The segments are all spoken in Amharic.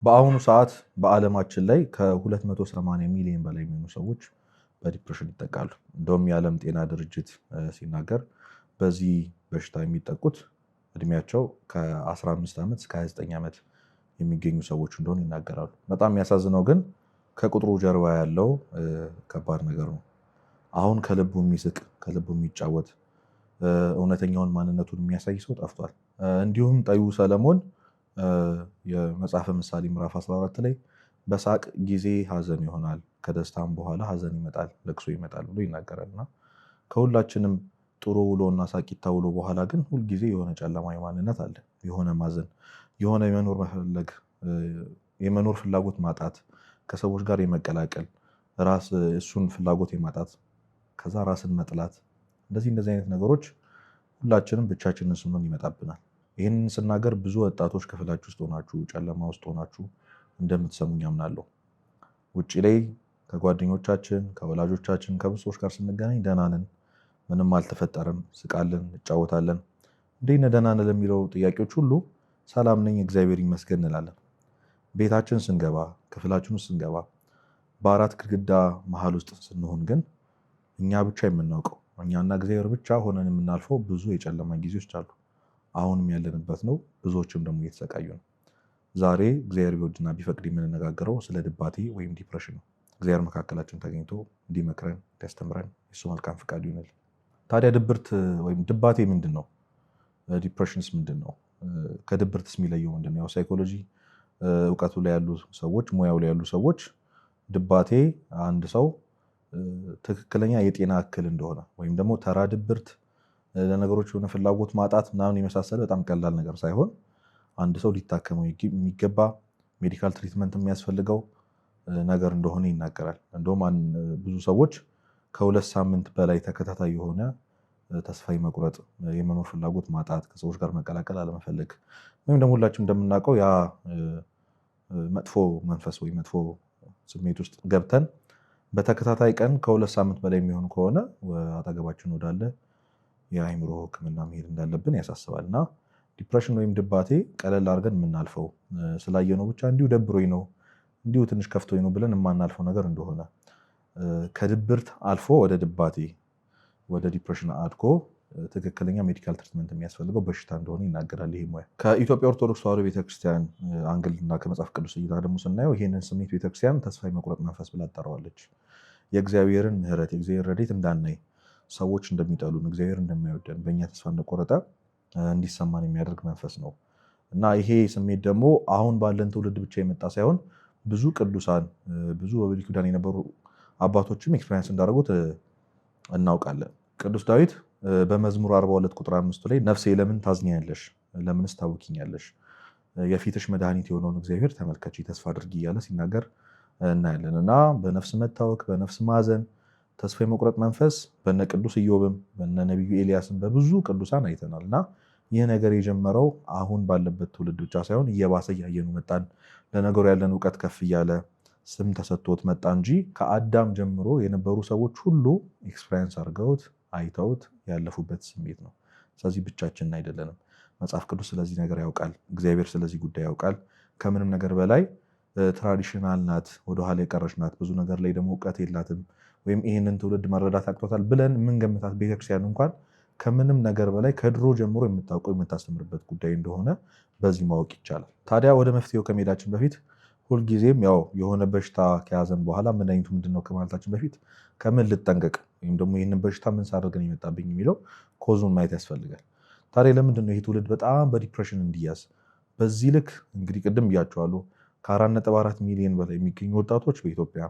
በአሁኑ ሰዓት በዓለማችን ላይ ከ280 ሚሊዮን በላይ የሚሆኑ ሰዎች በዲፕሬሽን ይጠቃሉ። እንደውም የዓለም ጤና ድርጅት ሲናገር በዚህ በሽታ የሚጠቁት እድሜያቸው ከ15 ዓመት እስከ 29 ዓመት የሚገኙ ሰዎች እንደሆኑ ይናገራሉ። በጣም የሚያሳዝነው ግን ከቁጥሩ ጀርባ ያለው ከባድ ነገር ነው። አሁን ከልቡ የሚስቅ ከልቡ የሚጫወት እውነተኛውን ማንነቱን የሚያሳይ ሰው ጠፍቷል። እንዲሁም ጠቢቡ ሰለሞን የመጽሐፈ ምሳሌ ምዕራፍ 14 ላይ በሳቅ ጊዜ ሐዘን ይሆናል፣ ከደስታም በኋላ ሐዘን ይመጣል፣ ለቅሶ ይመጣል ብሎ ይናገራል። እና ከሁላችንም ጥሩ ውሎና ሳቂታ ውሎ በኋላ ግን ሁልጊዜ የሆነ ጨለማዊ ማንነት አለ። የሆነ ማዘን፣ የሆነ የመኖር ፍላጎት ማጣት፣ ከሰዎች ጋር የመቀላቀል ራስ እሱን ፍላጎት የማጣት ከዛ ራስን መጥላት፣ እንደዚህ አይነት ነገሮች ሁላችንም ብቻችንን ስንሆን ይመጣብናል። ይህንን ስናገር ብዙ ወጣቶች ክፍላችሁ ውስጥ ሆናችሁ ጨለማ ውስጥ ሆናችሁ እንደምትሰሙኝ አምናለሁ። ውጭ ላይ ከጓደኞቻችን ከወላጆቻችን ከብዙ ሰዎች ጋር ስንገናኝ ደህና ነን፣ ምንም አልተፈጠረም፣ ስቃለን፣ እንጫወታለን። እንዴት ነህ ደህና ነህ ለሚለው ጥያቄዎች ሁሉ ሰላም ነኝ እግዚአብሔር ይመስገን እንላለን። ቤታችን ስንገባ ክፍላችን ውስጥ ስንገባ በአራት ግድግዳ መሀል ውስጥ ስንሆን ግን እኛ ብቻ የምናውቀው እኛና እግዚአብሔር ብቻ ሆነን የምናልፈው ብዙ የጨለማ ጊዜዎች አሉ። አሁንም ያለንበት ነው። ብዙዎችም ደግሞ እየተሰቃዩ ነው። ዛሬ እግዚአብሔር ቢወድና ቢፈቅድ የምንነጋገረው ስለ ድባቴ ወይም ዲፕሬሽን ነው። እግዚአብሔር መካከላችን ተገኝቶ እንዲመክረን እንዲያስተምረን የሱ መልካም ፍቃድ ይሆናል። ታዲያ ድብርት ወይም ድባቴ ምንድን ነው? ዲፕሬሽንስ ምንድን ነው? ከድብርትስ የሚለየው ምንድን ነው? ያው ሳይኮሎጂ እውቀቱ ላይ ያሉ ሰዎች ሙያው ላይ ያሉ ሰዎች ድባቴ አንድ ሰው ትክክለኛ የጤና እክል እንደሆነ ወይም ደግሞ ተራ ድብርት ለነገሮች የሆነ ፍላጎት ማጣት ምናምን የመሳሰለ በጣም ቀላል ነገር ሳይሆን አንድ ሰው ሊታከመው የሚገባ ሜዲካል ትሪትመንት የሚያስፈልገው ነገር እንደሆነ ይናገራል። እንደውም ብዙ ሰዎች ከ2 ሳምንት በላይ ተከታታይ የሆነ ተስፋ መቁረጥ፣ የመኖር ፍላጎት ማጣት፣ ከሰዎች ጋር መቀላቀል አለመፈለግ ወይም ደግሞ ሁላችንም እንደምናውቀው ያ መጥፎ መንፈስ ወይ መጥፎ ስሜት ውስጥ ገብተን በተከታታይ ቀን ከ2 ሳምንት በላይ የሚሆን ከሆነ አጠገባችን ወዳለ የአእምሮ ሕክምና መሄድ እንዳለብን ያሳስባል። እና ዲፕሬሽን ወይም ድባቴ ቀለል አድርገን የምናልፈው ስላየነው ብቻ እንዲሁ ደብሮኝ ነው እንዲሁ ትንሽ ከፍቶኝ ነው ብለን የማናልፈው ነገር እንደሆነ ከድብርት አልፎ ወደ ድባቴ ወደ ዲፕሬሽን አድጎ ትክክለኛ ሜዲካል ትሪትመንት የሚያስፈልገው በሽታ እንደሆነ ይናገራል። ይሄ ሙያ ከኢትዮጵያ ኦርቶዶክስ ተዋሕዶ ቤተክርስቲያን አንግል እና ከመጽሐፍ ቅዱስ እይታ ደግሞ ስናየው ይህንን ስሜት ቤተክርስቲያን ተስፋ የመቁረጥ መንፈስ ብላ ትጠራዋለች። የእግዚአብሔርን ምሕረት የእግዚአብሔር ረድኤት እንዳናይ ሰዎች እንደሚጠሉን እግዚአብሔር እንደማይወደን በእኛ ተስፋ እንደቆረጠ እንዲሰማን የሚያደርግ መንፈስ ነው። እና ይሄ ስሜት ደግሞ አሁን ባለን ትውልድ ብቻ የመጣ ሳይሆን ብዙ ቅዱሳን ብዙ በብሉይ ኪዳን የነበሩ አባቶችም ኤክስፔሪንስ እንዳደረጉት እናውቃለን። ቅዱስ ዳዊት በመዝሙር 42 ቁጥር 5 ላይ ነፍሴ ለምን ታዝኛለሽ? ለምንስ ታውኪኛለሽ? የፊትሽ መድኃኒት የሆነውን እግዚአብሔር ተመልከቺ፣ ተስፋ አድርጊ እያለ ሲናገር እናያለን። እና በነፍስ መታወክ በነፍስ ማዘን ተስፋ የመቁረጥ መንፈስ በነ ቅዱስ ኢዮብም በነ ነቢዩ ኤልያስም በብዙ ቅዱሳን አይተናል። እና ይህ ነገር የጀመረው አሁን ባለበት ትውልድ ብቻ ሳይሆን እየባሰ እያየኑ መጣን። ለነገሩ ያለን እውቀት ከፍ እያለ ስም ተሰጥቶት መጣ እንጂ ከአዳም ጀምሮ የነበሩ ሰዎች ሁሉ ኤክስፔሪንስ አድርገውት አይተውት ያለፉበት ስሜት ነው። ስለዚህ ብቻችንን አይደለንም። መጽሐፍ ቅዱስ ስለዚህ ነገር ያውቃል። እግዚአብሔር ስለዚህ ጉዳይ ያውቃል። ከምንም ነገር በላይ ትራዲሽናል ናት፣ ወደኋላ የቀረች ናት። ብዙ ነገር ላይ ደግሞ እውቀት የላትም ወይም ይህንን ትውልድ መረዳት አቅቶታል ብለን የምንገምታት ቤተክርስቲያን እንኳን ከምንም ነገር በላይ ከድሮ ጀምሮ የምታውቀው የምታስተምርበት ጉዳይ እንደሆነ በዚህ ማወቅ ይቻላል። ታዲያ ወደ መፍትሄው ከመሄዳችን በፊት ሁልጊዜም ያው የሆነ በሽታ ከያዘን በኋላ መድኃኒቱ ምንድነው ከማለታችን በፊት ከምን ልጠንቀቅ ወይም ደግሞ ይህንን በሽታ ምን ሳደርገን የመጣብኝ የሚለው ኮዙን ማየት ያስፈልጋል። ታዲያ ለምንድን ነው ይህ ትውልድ በጣም በዲፕሬሽን እንዲያዝ በዚህ ልክ? እንግዲህ ቅድም ብያቸዋለሁ ከ4.4 ሚሊዮን በላይ የሚገኙ ወጣቶች በኢትዮጵያ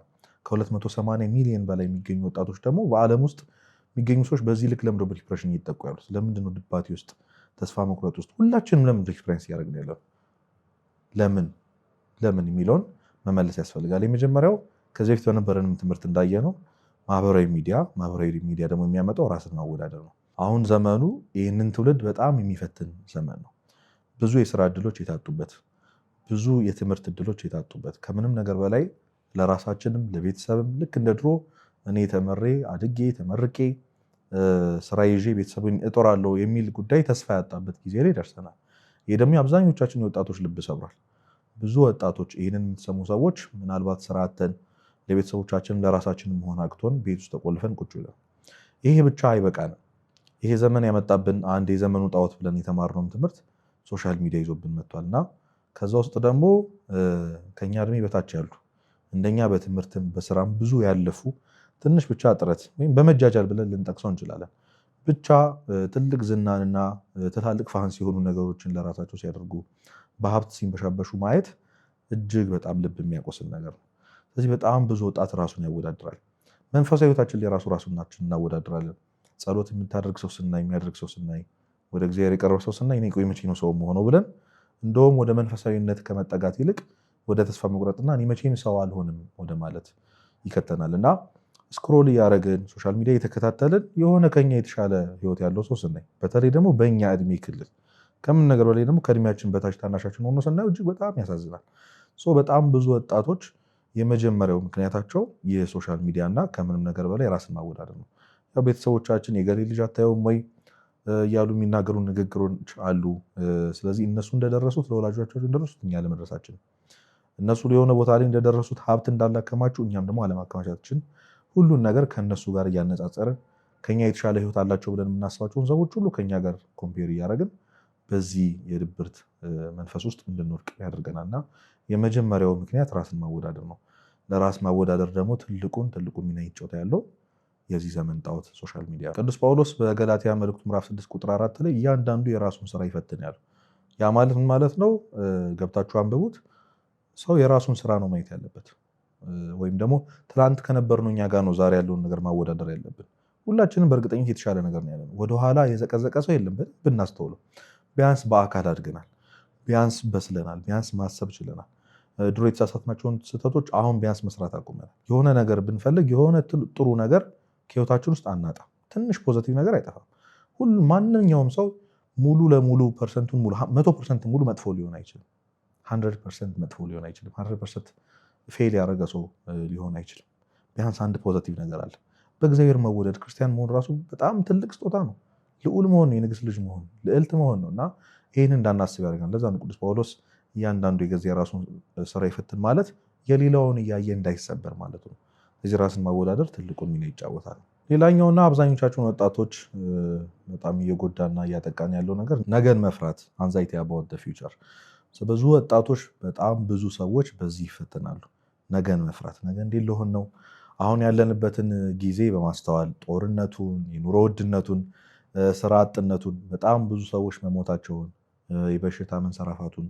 ከ280 ሚሊዮን በላይ የሚገኙ ወጣቶች ደግሞ በዓለም ውስጥ የሚገኙ ሰዎች በዚህ ልክ ለምንድነው በዲፕሬሽን እየተጠቁ ያሉት? ለምንድነው ድባቴ ውስጥ ተስፋ መቁረጥ ውስጥ ሁላችንም ለምን ኤክስፔሪንስ እያደረግን ያለው? ለምን የሚለውን መመለስ ያስፈልጋል። የመጀመሪያው ከዚህ በፊት በነበረንም ትምህርት እንዳየነው ማህበራዊ ሚዲያ ደግሞ የሚያመጣው ራስን ማወዳደር ነው። አሁን ዘመኑ ይህንን ትውልድ በጣም የሚፈትን ዘመን ነው። ብዙ የስራ እድሎች የታጡበት፣ ብዙ የትምህርት እድሎች የታጡበት፣ ከምንም ነገር በላይ ለራሳችንም ለቤተሰብም ልክ እንደ ድሮ እኔ ተመሬ አድጌ ተመርቄ ስራ ይዤ ቤተሰብን እጦራለሁ የሚል ጉዳይ ተስፋ ያጣበት ጊዜ ላይ ደርሰናል። ይህ ደግሞ የአብዛኞቻችን የወጣቶች ልብ ሰብሯል። ብዙ ወጣቶች ይህንን የምትሰሙ ሰዎች ምናልባት ስራ አጥተን ለቤተሰቦቻችን ለራሳችን መሆን አቅቶን ቤት ውስጥ ተቆልፈን ቁጭ ብለን ይሄ ብቻ አይበቃንም። ይሄ ዘመን ያመጣብን አንድ የዘመኑ ጣዖት ብለን የተማርነውም ትምህርት ሶሻል ሚዲያ ይዞብን መጥቷል እና ከዛ ውስጥ ደግሞ ከኛ እድሜ በታች ያሉ እንደኛ በትምህርትም በስራም ብዙ ያለፉ ትንሽ ብቻ ጥረት ወይም በመጃጃል ብለን ልንጠቅሰው እንችላለን ብቻ ትልቅ ዝናንና ትላልቅ ፋንሲ የሆኑ ነገሮችን ለራሳቸው ሲያደርጉ በሀብት ሲንበሻበሹ ማየት እጅግ በጣም ልብ የሚያቆስል ነገር ነው። ስለዚህ በጣም ብዙ ወጣት ራሱን ያወዳድራል። መንፈሳዊ ህይወታችን ላይ ራሳችንን እናወዳድራለን። ጸሎት የምታደርግ ሰው ስናይ፣ የሚያደርግ ሰው ስናይ፣ ወደ እግዚአብሔር የቀረበ ሰው ስናይ እኔ ቆይ መቼ ነው ሰው መሆነው ብለን እንደውም ወደ መንፈሳዊነት ከመጠጋት ይልቅ ወደ ተስፋ መቁረጥና እኔ መቼም ሰው አልሆንም ወደ ማለት ይከተናል እና ስክሮል እያደረግን ሶሻል ሚዲያ እየተከታተልን የሆነ ከኛ የተሻለ ህይወት ያለው ሰው ስናይ፣ በተለይ ደግሞ በእኛ እድሜ ክልል ከምን ነገር በላይ ደግሞ ከእድሜያችን በታች ታናሻችን ሆኖ ስናየው እጅግ በጣም ያሳዝናል። በጣም ብዙ ወጣቶች የመጀመሪያው ምክንያታቸው የሶሻል ሚዲያ እና ከምንም ነገር በላይ ራስን ማወዳደር ነው። ያው ቤተሰቦቻችን የገሌ ልጅ አታየውም ወይ እያሉ የሚናገሩ ንግግሮች አሉ። ስለዚህ እነሱ እንደደረሱት ለወላጆቻቸው እንደደረሱት እኛ ለመድረሳችን፣ እነሱ የሆነ ቦታ ላይ እንደደረሱት ሀብት እንዳላከማችሁ እኛም ደግሞ አለማከማቻችን፣ ሁሉን ነገር ከእነሱ ጋር እያነጻጸርን ከኛ የተሻለ ህይወት አላቸው ብለን የምናስባቸውን ሰዎች ሁሉ ከኛ ጋር ኮምፔር እያደረግን በዚህ የድብርት መንፈስ ውስጥ እንድንወድቅ ያደርገናል እና የመጀመሪያው ምክንያት ራስን ማወዳደር ነው። ለራስ ማወዳደር ደግሞ ትልቁን ሚና ይጫወታ ያለው የዚህ ዘመን ጣዖት ሶሻል ሚዲያ። ቅዱስ ጳውሎስ በገላትያ መልእክቱ ምዕራፍ 6 ቁጥር 4 ላይ እያንዳንዱ የራሱን ስራ ይፈትን ያለው። ያ ማለት ምን ማለት ነው? ገብታችሁ አንብቡት። ሰው የራሱን ስራ ነው ማየት ያለበት። ወይም ደግሞ ትላንት ከነበርነው እኛ ጋር ነው ዛሬ ያለውን ነገር ማወዳደር ያለብን። ሁላችንም በእርግጠኝነት የተሻለ ነገር ነው ያለን። ወደኋላ የዘቀዘቀ ሰው የለም። ብናስተውለው ቢያንስ በአካል አድገናል፣ ቢያንስ በስለናል፣ ቢያንስ ማሰብ ችለናል። ድሮ የተሳሳትናቸውን ስህተቶች አሁን ቢያንስ መስራት አቁመናል። የሆነ ነገር ብንፈልግ የሆነ ጥሩ ነገር ከህይወታችን ውስጥ አናጣም። ትንሽ ፖዘቲቭ ነገር አይጠፋም። ማንኛውም ሰው ሙሉ ለሙሉ ፐርሰንቱን ሙሉ 100% ሙሉ መጥፎ ሊሆን አይችልም። 100% መጥፎ ሊሆን አይችልም። 100% ፌል ያደረገ ሰው ሊሆን አይችልም። ቢያንስ አንድ ፖዘቲቭ ነገር አለ። በእግዚአብሔር መወደድ ክርስቲያን መሆን ራሱ በጣም ትልቅ ስጦታ ነው። ልዑል መሆን ነው፣ የንግስት ልጅ መሆን፣ ልዕልት መሆን ነው እና ይህን እንዳናስብ ያደርጋል። ለዛ ነው ቅዱስ ጳውሎስ እያንዳንዱ የገዛ የራሱን ስራ ይፈትን ማለት የሌላውን እያየ እንዳይሰበር ማለት ነው። እዚህ ራስን ማወዳደር ትልቁን ሚና ይጫወታል። ሌላኛውና አብዛኞቻችሁን ወጣቶች በጣም እየጎዳና እያጠቃን ያለው ነገር ነገን መፍራት፣ አንዛይቲ አባውት ዘ ፊውቸር። ብዙ ወጣቶች በጣም ብዙ ሰዎች በዚህ ይፈተናሉ። ነገን መፍራት፣ ነገ እንዴት ልሆን ነው? አሁን ያለንበትን ጊዜ በማስተዋል ጦርነቱን፣ የኑሮ ውድነቱን፣ ስራ አጥነቱን፣ በጣም ብዙ ሰዎች መሞታቸውን፣ የበሽታ መንሰራፋቱን፣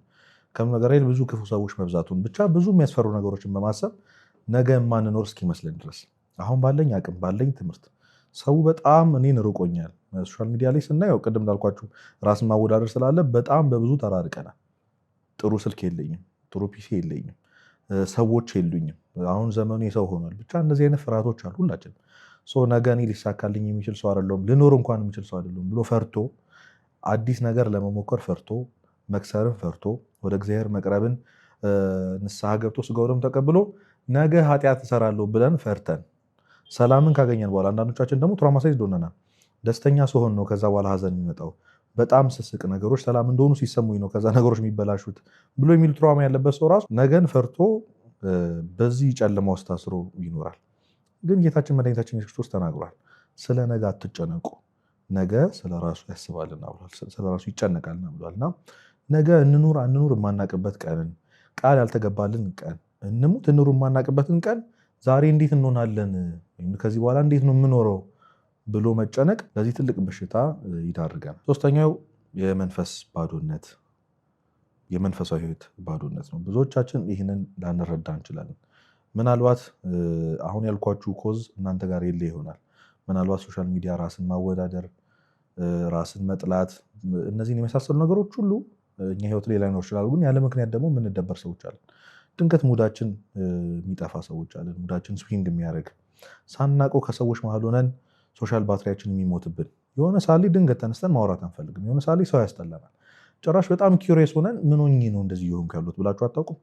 ከምን ነገር ላይ ብዙ ክፉ ሰዎች መብዛቱን፣ ብቻ ብዙ የሚያስፈሩ ነገሮችን በማሰብ ነገ የማንኖር እስኪመስለን ድረስ አሁን ባለኝ አቅም ባለኝ ትምህርት ሰው በጣም እኔን ርቆኛል። ሶሻል ሚዲያ ላይ ስናየው ቅድም እንዳልኳችሁ ራስን ማወዳደር ስላለ በጣም በብዙ ተራርቀናል። ጥሩ ስልክ የለኝም፣ ጥሩ ፒሲ የለኝም፣ ሰዎች የሉኝም። አሁን ዘመኑ የሰው ሆኗል። ብቻ እነዚህ አይነት ፍርሃቶች አሉ ሁላችን። ነገ እኔ ሊሳካልኝ የሚችል ሰው አይደለሁም፣ ልኖር እንኳን የሚችል ሰው አይደለሁም ብሎ ፈርቶ አዲስ ነገር ለመሞከር ፈርቶ መክሰርን ፈርቶ ወደ እግዚአብሔር መቅረብን ንስሐ ገብቶ ስጋው ደሙ ተቀብሎ ነገ ኃጢአት እሰራለሁ ብለን ፈርተን ሰላምን ካገኘን በኋላ አንዳንዶቻችን ደግሞ ትራውማታይዝድ ሆነናል። ደስተኛ ስሆን ነው ከዛ በኋላ ሀዘን የሚመጣው። በጣም ስስቅ ነገሮች ሰላም እንደሆኑ ሲሰሙኝ ነው ከዛ ነገሮች የሚበላሹት ብሎ የሚሉ ትራውማ ያለበት ሰው ራሱ ነገን ፈርቶ በዚህ ጨለማ ውስጥ ታስሮ ይኖራል። ግን ጌታችን መድኃኒታችን ኢየሱስ ክርስቶስ ተናግሯል። ስለ ነገ አትጨነቁ፣ ነገ ስለ ራሱ ያስባልና ብሏል። ስለ ራሱ ይጨነቃልና ብሏልና ነገ እንኑር አንኑር የማናቅበት ቀንን፣ ቃል ያልተገባልን ቀን፣ እንሙት እንኑር የማናቅበትን ቀን ዛሬ እንዴት እንሆናለን፣ ከዚህ በኋላ እንዴት ነው የምኖረው ብሎ መጨነቅ ለዚህ ትልቅ በሽታ ይዳርገናል። ሶስተኛው የመንፈስ ባዶነት፣ የመንፈሳዊ ህይወት ባዶነት ነው። ብዙዎቻችን ይህንን ላንረዳ እንችላለን። ምናልባት አሁን ያልኳችሁ ኮዝ እናንተ ጋር የለ ይሆናል። ምናልባት ሶሻል ሚዲያ፣ ራስን ማወዳደር፣ ራስን መጥላት፣ እነዚህን የመሳሰሉ ነገሮች ሁሉ እኛ ህይወት ላይ ላይኖር ይችላሉ። ግን ያለ ምክንያት ደግሞ የምንደበር ሰዎች አለን። ድንገት ሙዳችን የሚጠፋ ሰዎች አለን። ሙዳችን ስዊንግ የሚያደርግ ሳናውቀው ከሰዎች መሀል ሆነን ሶሻል ባትሪያችን የሚሞትብን የሆነ ሳሊ ድንገት ተነስተን ማውራት አንፈልግም። የሆነ ሳሊ ሰው ያስጠላናል። ጭራሽ በጣም ኪውሪየስ ሆነን ምን ሆኜ ነው እንደዚህ የሆንኩ ያሉት ብላችሁ አታውቁም?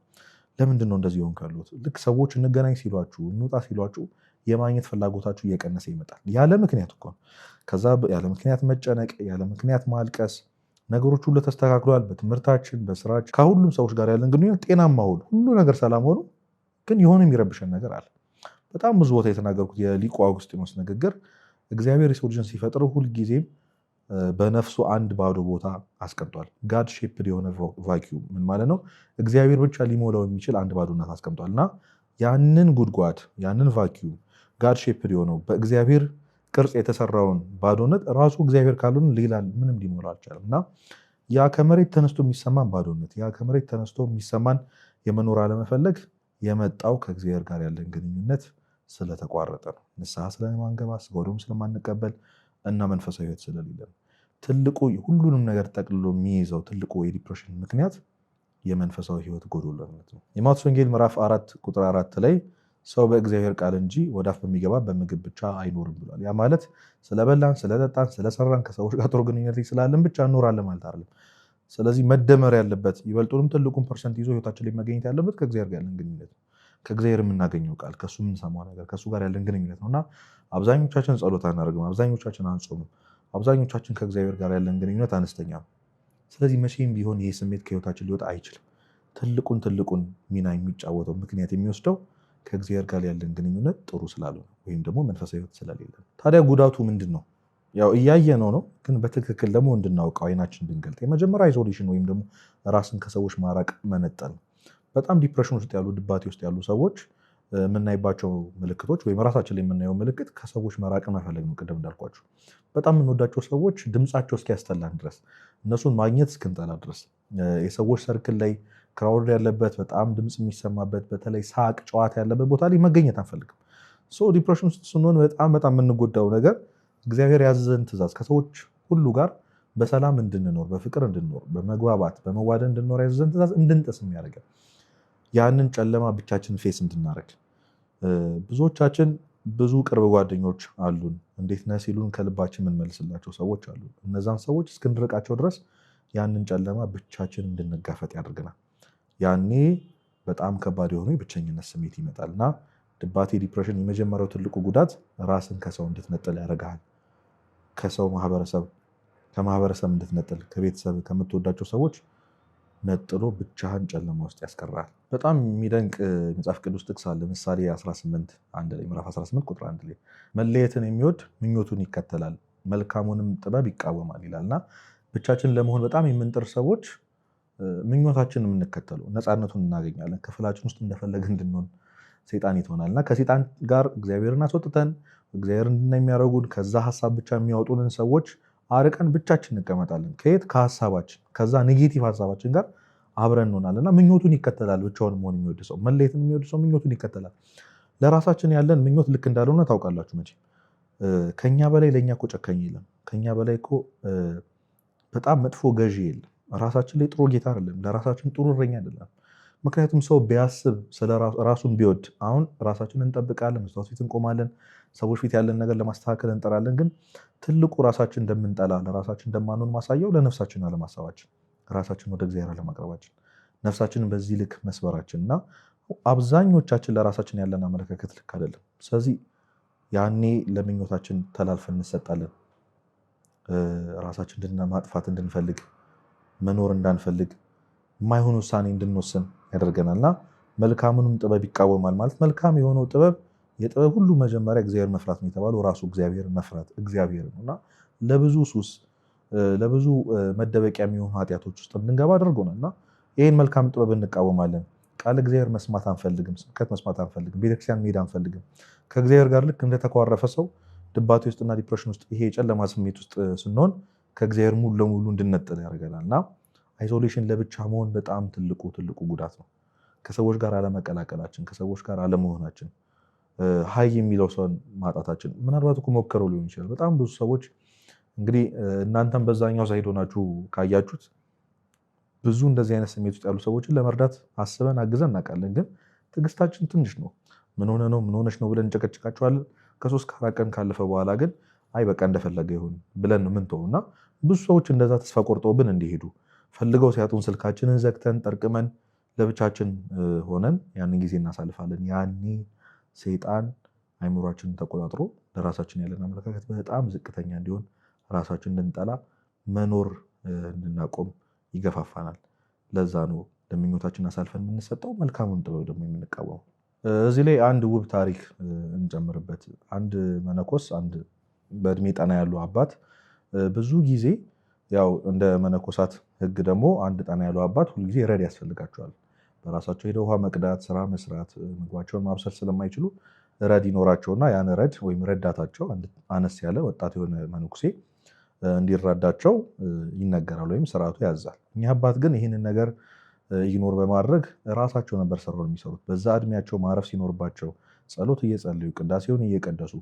ለምንድን ነው እንደዚህ የሆንኩ ያሉት? ልክ ሰዎች እንገናኝ ሲሏችሁ፣ እንውጣ ሲሏችሁ የማግኘት ፍላጎታችሁ እየቀነሰ ይመጣል። ያለ ምክንያት እኮ ነው። ከዛ ያለ ምክንያት መጨነቅ፣ ያለ ምክንያት ማልቀስ፣ ነገሮች ሁሉ ተስተካክሏል። በትምህርታችን፣ በስራችን፣ ከሁሉም ሰዎች ጋር ያለን ግንኙነት ጤናማ ሁሉ ነገር ሰላም ሆኖ ግን የሆነ የሚረብሸን ነገር አለ። በጣም ብዙ ቦታ የተናገርኩት የሊቁ አውግስጢኖስ ንግግር እግዚአብሔር የሰው ልጅን ሲፈጥር ሁልጊዜም በነፍሱ አንድ ባዶ ቦታ አስቀምጧል። ጋድ ሼፕድ የሆነ ቫኪዩም ምን ማለት ነው? እግዚአብሔር ብቻ ሊሞላው የሚችል አንድ ባዶነት አስቀምጧል እና ያንን ጉድጓድ ያንን ቫኪዩም ጋድ ሼፕድ የሆነው በእግዚአብሔር ቅርጽ የተሰራውን ባዶነት ራሱ እግዚአብሔር ካልሆነ ሌላ ምንም ሊሞላው አልቻለም እና ያ ከመሬት ተነስቶ የሚሰማን ባዶነት ያ ከመሬት ተነስቶ የሚሰማን የመኖር አለመፈለግ የመጣው ከእግዚአብሔር ጋር ያለን ግንኙነት ስለተቋረጠ ነው። ንስሐ ስለማንገባ ስጋውን ስለማንቀበል እና መንፈሳዊ ሕይወት ስለሌለን ትልቁ ሁሉንም ነገር ጠቅልሎ የሚይዘው ትልቁ የዲፕሬሽን ምክንያት የመንፈሳዊ ሕይወት ጎዶሎነት ነው። የማቴዎስ ወንጌል ምዕራፍ 4 ቁጥር 4 ላይ ሰው በእግዚአብሔር ቃል እንጂ ወደ አፍ በሚገባ በምግብ ብቻ አይኖርም ብሏል። ያ ማለት ስለበላን፣ ስለጠጣን፣ ስለሰራን ከሰዎች ጋር ጥሩ ግንኙነት ስላለን ብቻ እንኖራለን ማለት አይደለም። ስለዚህ መደመር ያለበት ይበልጡንም ትልቁን ፐርሰንት ይዞ ሕይወታችን ላይ መገኘት ያለበት ከእግዚአብሔር ጋር ያለን ግንኙነት ነው። ከእግዚአብሔር የምናገኘው ቃል ከእሱ የምንሰማው ነገር ከእሱ ጋር ያለን ግንኙነት ነው እና አብዛኞቻችን ጸሎት አናደርግም፣ አብዛኞቻችን አንጾምም፣ አብዛኞቻችን ከእግዚአብሔር ጋር ያለን ግንኙነት አነስተኛ ነው። ስለዚህ መቼም ቢሆን ይህ ስሜት ከሕይወታችን ሊወጣ አይችልም። ትልቁን ሚና የሚጫወተው ምክንያት የሚወስደው ከእግዚአብሔር ጋር ያለን ግንኙነት ጥሩ ስላልሆነ ወይም ደግሞ መንፈሳዊ ሕይወት ስለሌለ። ታዲያ ጉዳቱ ምንድን ነው? ያው እያየነው ነው፣ ግን በትክክል ደግሞ እንድናውቀው አይናችን እንድንገልጥ የመጀመሪያ አይዞሌሽን ወይም ደግሞ ራስን ከሰዎች ማራቅ መነጠል ነው። በጣም ዲፕሬሽን ውስጥ ያሉ ድባቴ ውስጥ ያሉ ሰዎች የምናይባቸው ምልክቶች ወይም ራሳችን ላይ የምናየው ምልክት ከሰዎች መራቅን መፈለግ ነው። ቅድም እንዳልኳቸው በጣም የምንወዳቸው ሰዎች ድምፃቸው እስኪያስጠላን ድረስ እነሱን ማግኘት እስክንጠላ ድረስ የሰዎች ሰርክል ላይ ክራውድ ያለበት በጣም ድምፅ የሚሰማበት በተለይ ሳቅ ጨዋታ ያለበት ቦታ ላይ መገኘት አንፈልግም። ዲፕሬሽን ውስጥ ስንሆን በጣም የምንጎዳው ነገር እግዚአብሔር ያዘዘን ትእዛዝ ከሰዎች ሁሉ ጋር በሰላም እንድንኖር፣ በፍቅር እንድንኖር፣ በመግባባት በመዋደድ እንድንኖር ያዘዘን ትእዛዝ እንድንጥስ የሚያደርገን ያንን ጨለማ ብቻችን ፌስ እንድናደርግ። ብዙዎቻችን ብዙ ቅርብ ጓደኞች አሉን፣ እንዴት ነህ ሲሉን ከልባችን የምንመልስላቸው ሰዎች አሉ። እነዛን ሰዎች እስክንርቃቸው ድረስ ያንን ጨለማ ብቻችን እንድንጋፈጥ ያደርገናል። ያኔ በጣም ከባድ የሆነ የብቸኝነት ስሜት ይመጣል እና ድባቴ ዲፕሬሽን የመጀመሪያው ትልቁ ጉዳት ራስን ከሰው እንድትነጥል ያደርግሃል። ከሰው ከማህበረሰብ እንድትነጥል፣ ከቤተሰብ ከምትወዳቸው ሰዎች ነጥሎ ብቻህን ጨለማ ውስጥ ያስቀራል። በጣም የሚደንቅ መጽሐፍ ቅዱስ ጥቅስ አለ። ምሳሌ 18 ምዕራፍ 18 ቁጥር 1 ላይ መለየትን የሚወድ ምኞቱን ይከተላል መልካሙንም ጥበብ ይቃወማል ይላል እና ብቻችን ለመሆን በጣም የምንጥር ሰዎች ምኞታችን የምንከተለው ነፃነቱን እናገኛለን። ክፍላችን ውስጥ እንደፈለግ እንድንሆን ሰይጣን ይሆናል እና ከሰይጣን ጋር እግዚአብሔርን አስወጥተን እግዚአብሔር እንድናይ የሚያደርጉን ከዛ ሀሳብ ብቻ የሚያወጡንን ሰዎች አርቀን ብቻችን እንቀመጣለን። ከየት ከሀሳባችን ከዛ ኔጌቲቭ ሀሳባችን ጋር አብረን እንሆናለን እና ምኞቱን ይከተላል። ብቻውን መሆን የሚወድ ሰው፣ መለየትን የሚወድ ሰው ምኞቱን ይከተላል። ለራሳችን ያለን ምኞት ልክ እንዳልሆነ ታውቃላችሁ መቼ። ከኛ በላይ ለእኛ እኮ ጨካኝ የለም። ከኛ በላይ እኮ በጣም መጥፎ ገዢ የለም። ራሳችን ላይ ጥሩ ጌታ አይደለም። ለራሳችን ጥሩ እረኛ አይደለም። ምክንያቱም ሰው ቢያስብ ራሱን ቢወድ አሁን ራሳችንን እንጠብቃለን፣ መስታወት ፊት እንቆማለን፣ ሰዎች ፊት ያለን ነገር ለማስተካከል እንጠራለን። ግን ትልቁ ራሳችን እንደምንጠላ ለራሳችን እንደማንሆን ማሳየው ለነፍሳችን አለማሰባችን፣ ራሳችን ወደ እግዚአብሔር አለማቅረባችን፣ ነፍሳችንን በዚህ ልክ መስበራችን እና አብዛኞቻችን ለራሳችን ያለን አመለካከት ልክ አይደለም። ስለዚህ ያኔ ለምኞታችን ተላልፈን እንሰጣለን። ራሳችን ማጥፋት እንድንፈልግ፣ መኖር እንዳንፈልግ፣ የማይሆን ውሳኔ እንድንወስን ያደርገናል እና መልካሙንም ጥበብ ይቃወማል። ማለት መልካም የሆነው ጥበብ የጥበብ ሁሉ መጀመሪያ እግዚአብሔር መፍራት ነው የተባለው ራሱ እግዚአብሔር መፍራት እግዚአብሔር ነው እና ለብዙ ሱስ ለብዙ መደበቂያ የሚሆኑ ኃጢአቶች ውስጥ እንድንገባ አድርጎናል እና ይህን መልካም ጥበብ እንቃወማለን። ቃል እግዚአብሔር መስማት አንፈልግም፣ ስብከት መስማት አንፈልግም፣ ቤተክርስቲያን መሄድ አንፈልግም። ከእግዚአብሔር ጋር ልክ እንደተኳረፈ ሰው ድባቴ ውስጥና ዲፕሬሽን ውስጥ ይሄ የጨለማ ስሜት ውስጥ ስንሆን ከእግዚአብሔር ሙሉ ለሙሉ እንድንነጥል ያደርገናል እና አይሶሌሽን ለብቻ መሆን በጣም ትልቁ ጉዳት ነው። ከሰዎች ጋር አለመቀላቀላችን፣ ከሰዎች ጋር አለመሆናችን፣ ሀይ የሚለው ሰውን ማጣታችን። ምናልባት እኮ ሞክረው ሊሆን ይችላል። በጣም ብዙ ሰዎች እንግዲህ እናንተም በዛኛው ሳይድ ሆናችሁ ካያችሁት ብዙ እንደዚህ አይነት ስሜት ውስጥ ያሉ ሰዎችን ለመርዳት አስበን አግዘን እናውቃለን። ግን ትዕግስታችን ትንሽ ነው። ምን ሆነ ነው ምን ሆነች ነው ብለን እንጨቀጭቃቸዋለን። ከ3 ከ4 ቀን ካለፈ በኋላ ግን አይ በቃ እንደፈለገ ይሁን ብለን ነው ምንተው እና ብዙ ሰዎች እንደዛ ተስፋ ቆርጠውብን እንዲሄዱ ፈልገው ሲያጡን ስልካችንን ዘግተን ጠርቅመን ለብቻችን ሆነን ያንን ጊዜ እናሳልፋለን። ያኔ ሰይጣን አይምሯችንን ተቆጣጥሮ ለራሳችን ያለን አመለካከት በጣም ዝቅተኛ እንዲሆን፣ ራሳችን እንድንጠላ፣ መኖር እንድናቆም ይገፋፋናል። ለዛ ነው ለምኞታችን አሳልፈን የምንሰጠው፣ መልካሙን ጥበብ ደግሞ የምንቃወመው። እዚህ ላይ አንድ ውብ ታሪክ እንጨምርበት። አንድ መነኮስ፣ አንድ በእድሜ ጠና ያሉ አባት ብዙ ጊዜ ያው እንደ መነኮሳት ሕግ ደግሞ አንድ ጠና ያሉ አባት ሁልጊዜ ረድ ያስፈልጋቸዋል። በራሳቸው ሄደው ውሃ መቅዳት፣ ስራ መስራት፣ ምግባቸውን ማብሰል ስለማይችሉ ረድ ይኖራቸውና ያን ረድ ወይም ረዳታቸው አነስ ያለ ወጣት የሆነ መነኩሴ እንዲረዳቸው ይነገራል ወይም ስርዓቱ ያዛል። እኚህ አባት ግን ይህንን ነገር ኢግኖር በማድረግ ራሳቸው ነበር ስራውን የሚሰሩት። በዛ እድሜያቸው ማረፍ ሲኖርባቸው ጸሎት እየጸለዩ ቅዳሴውን እየቀደሱ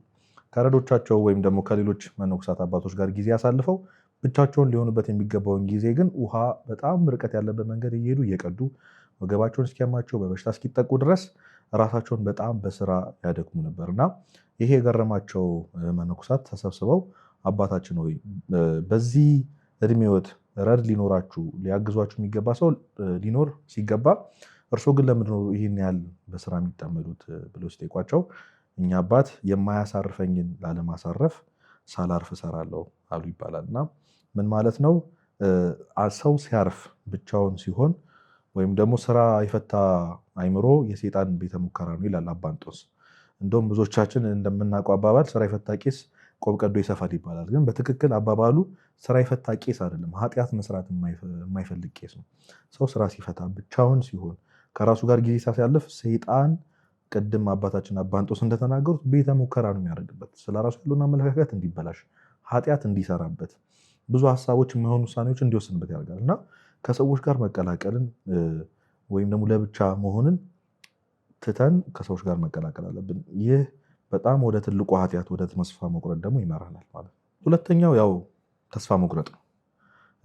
ከረዶቻቸው ወይም ደግሞ ከሌሎች መነኮሳት አባቶች ጋር ጊዜ አሳልፈው ብቻቸውን ሊሆኑበት የሚገባውን ጊዜ ግን ውሃ በጣም ርቀት ያለበት መንገድ እየሄዱ እየቀዱ ወገባቸውን እስኪያማቸው በበሽታ እስኪጠቁ ድረስ ራሳቸውን በጣም በስራ ያደክሙ ነበር እና ይሄ የገረማቸው መነኮሳት ተሰብስበው አባታችን ሆይ በዚህ እድሜዎት ረድ ሊኖራችሁ ሊያግዟችሁ የሚገባ ሰው ሊኖር ሲገባ እርሶ ግን ለምንድነው ይህን ያህል በስራ የሚጠመዱት ብለው ሲጠይቋቸው እኛ አባት የማያሳርፈኝን ላለማሳረፍ ሳላርፍ እሰራለሁ አሉ ይባላል። እና ምን ማለት ነው? ሰው ሲያርፍ ብቻውን ሲሆን ወይም ደግሞ ስራ የፈታ አይምሮ የሴጣን ቤተ ሙከራ ነው ይላል አባ እንጦንስ። እንደውም ብዙዎቻችን እንደምናውቀው አባባል ስራ የፈታ ቄስ ቆብ ቀዶ ይሰፋል ይባላል። ግን በትክክል አባባሉ ስራ የፈታ ቄስ አይደለም፣ ኃጢአት መስራት የማይፈልግ ቄስ ነው። ሰው ስራ ሲፈታ ብቻውን ሲሆን ከራሱ ጋር ጊዜ ሲያሳልፍ ሰይጣን ቅድም አባታችን አባ እንጦንስ እንደተናገሩት ቤተ ሙከራ ነው የሚያደርግበት። ስለ ራሱ ያለውን አመለካከት እንዲበላሽ፣ ኃጢአት እንዲሰራበት፣ ብዙ ሀሳቦች የማይሆኑ ውሳኔዎች እንዲወስንበት ያደርጋል እና ከሰዎች ጋር መቀላቀልን ወይም ደግሞ ለብቻ መሆንን ትተን ከሰዎች ጋር መቀላቀል አለብን። ይህ በጣም ወደ ትልቁ ኃጢአት ወደ ተስፋ መቁረጥ ደግሞ ይመራናል ማለት ነው። ሁለተኛው ያው ተስፋ መቁረጥ ነው።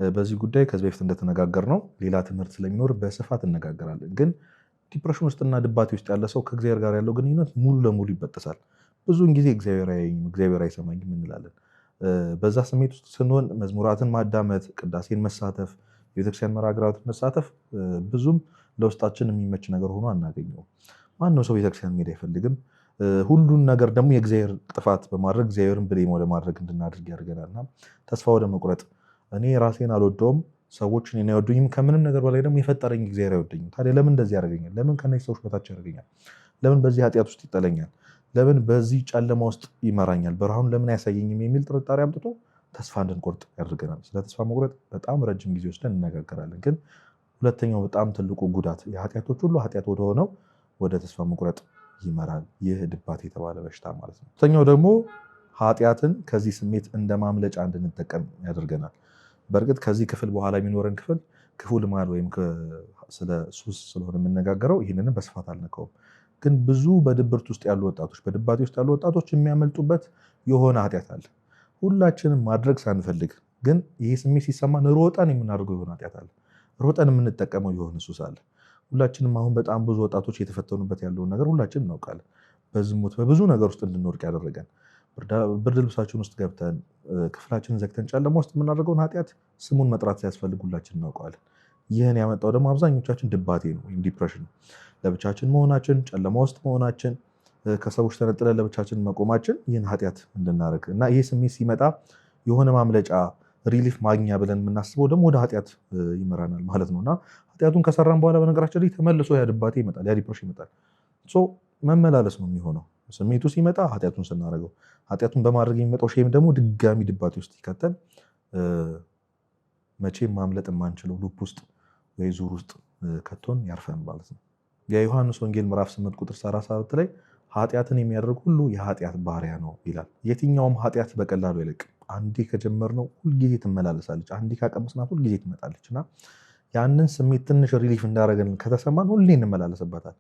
በዚህ ጉዳይ ከዚህ በፊት እንደተነጋገርነው ሌላ ትምህርት ስለሚኖር በስፋት እነጋገራለን። ግን ዲፕሬሽን ውስጥና ድባቴ ውስጥ ያለ ሰው ከእግዚአብሔር ጋር ያለው ግንኙነት ሙሉ ለሙሉ ይበጠሳል። ብዙውን ጊዜ እግዚአብሔር አያየኝም፣ እግዚአብሔር አይሰማኝም እንላለን። በዛ ስሜት ውስጥ ስንሆን መዝሙራትን ማዳመጥ፣ ቅዳሴን መሳተፍ፣ የቤተክርስቲያን መርሐ ግብራትን መሳተፍ ብዙም ለውስጣችን የሚመች ነገር ሆኖ አናገኘውም። ማንም ሰው ቤተክርስቲያን መሄድ አይፈልግም። ሁሉን ነገር ደግሞ የእግዚአብሔር ጥፋት በማድረግ እግዚአብሔርን ብሌም ወደ ማድረግ እንድናደርግ ያደርገናልና ተስፋ ወደ መቁረጥ፣ እኔ ራሴን አልወደውም ሰዎችን እኔ አይወዱኝም፣ ከምንም ነገር በላይ ደግሞ የፈጠረኝ እግዚአብሔር አይወደኝም። ታዲያ ለምን እንደዚህ ያደርገኛል? ለምን ከነዚህ ሰዎች በታች ያደርገኛል? ለምን በዚህ ኃጢአት ውስጥ ይጠለኛል? ለምን በዚህ ጨለማ ውስጥ ይመራኛል? ብርሃኑን ለምን አያሳየኝም? የሚል ጥርጣሬ አምጥቶ ተስፋ እንድንቆርጥ ያደርገናል። ስለ ተስፋ መቁረጥ በጣም ረጅም ጊዜ ወስደን እነጋገራለን። ግን ሁለተኛው በጣም ትልቁ ጉዳት የኃጢአቶች ሁሉ ኃጢአት ወደሆነው ወደ ተስፋ መቁረጥ ይመራል። ይህ ድባቴ የተባለ በሽታ ማለት ነው። ሁለተኛው ደግሞ ኃጢአትን ከዚህ ስሜት እንደ ማምለጫ እንድንጠቀም ያደርገናል። በእርግጥ ከዚህ ክፍል በኋላ የሚኖረን ክፍል ክፉ ልማድ ወይም ስለ ሱስ ስለሆነ የምነጋገረው ይህንንም በስፋት አልነካውም። ግን ብዙ በድብርት ውስጥ ያሉ ወጣቶች፣ በድባቴ ውስጥ ያሉ ወጣቶች የሚያመልጡበት የሆነ ኃጢአት አለ። ሁላችንም ማድረግ ሳንፈልግ ግን ይህ ስሜት ሲሰማን ሮጠን የምናደርገው የሆነ ኃጢአት አለ። ሮጠን የምንጠቀመው የሆነ ሱስ አለ። ሁላችንም አሁን በጣም ብዙ ወጣቶች የተፈተኑበት ያለውን ነገር ሁላችንም እናውቃለን። በዝሙት በብዙ ነገር ውስጥ እንድንወድቅ ያደረገን ብርድ ልብሳችን ውስጥ ገብተን ክፍላችንን ዘግተን ጨለማ ውስጥ የምናደርገውን ኃጢአት ስሙን መጥራት ሲያስፈልግ ሁላችን እናውቀዋለን። ይህን ያመጣው ደግሞ አብዛኞቻችን ድባቴ ነው ወይም ዲፕሬሽን ነው። ለብቻችን መሆናችን፣ ጨለማ ውስጥ መሆናችን፣ ከሰዎች ተነጥለን ለብቻችን መቆማችን ይህን ኃጢአት እንድናደርግ እና ይህ ስሜት ሲመጣ የሆነ ማምለጫ ሪሊፍ ማግኛ ብለን የምናስበው ደግሞ ወደ ኃጢአት ይመራናል ማለት ነው እና ኃጢአቱን ከሰራን በኋላ በነገራችን ላይ ተመልሶ ያ ድባቴ ይመጣል፣ ያ ዲፕሬሽን ይመጣል። መመላለስ ነው የሚሆነው። ስሜቱ ሲመጣ ኃጢአቱን ስናደርገው፣ ኃጢአቱን በማድረግ የሚመጣው ሼም ደግሞ ድጋሚ ድባቴ ውስጥ ይከተል መቼም ማምለጥ የማንችለው ሉፕ ውስጥ ወይ ዙር ውስጥ ከቶን ያርፈን ማለት ነው። የዮሐንስ ወንጌል ምዕራፍ 8 ቁጥር 37 ላይ ኃጢአትን የሚያደርግ ሁሉ የኃጢአት ባሪያ ነው ይላል። የትኛውም ኃጢአት በቀላሉ አይለቅም። አንዴ ከጀመርነው ሁልጊዜ ትመላለሳለች። አንዴ ካቀመስናት ሁልጊዜ ትመጣለች እና ያንን ስሜት ትንሽ ሪሊፍ እንዳደረገን ከተሰማን ሁሌ እንመላለስበታል።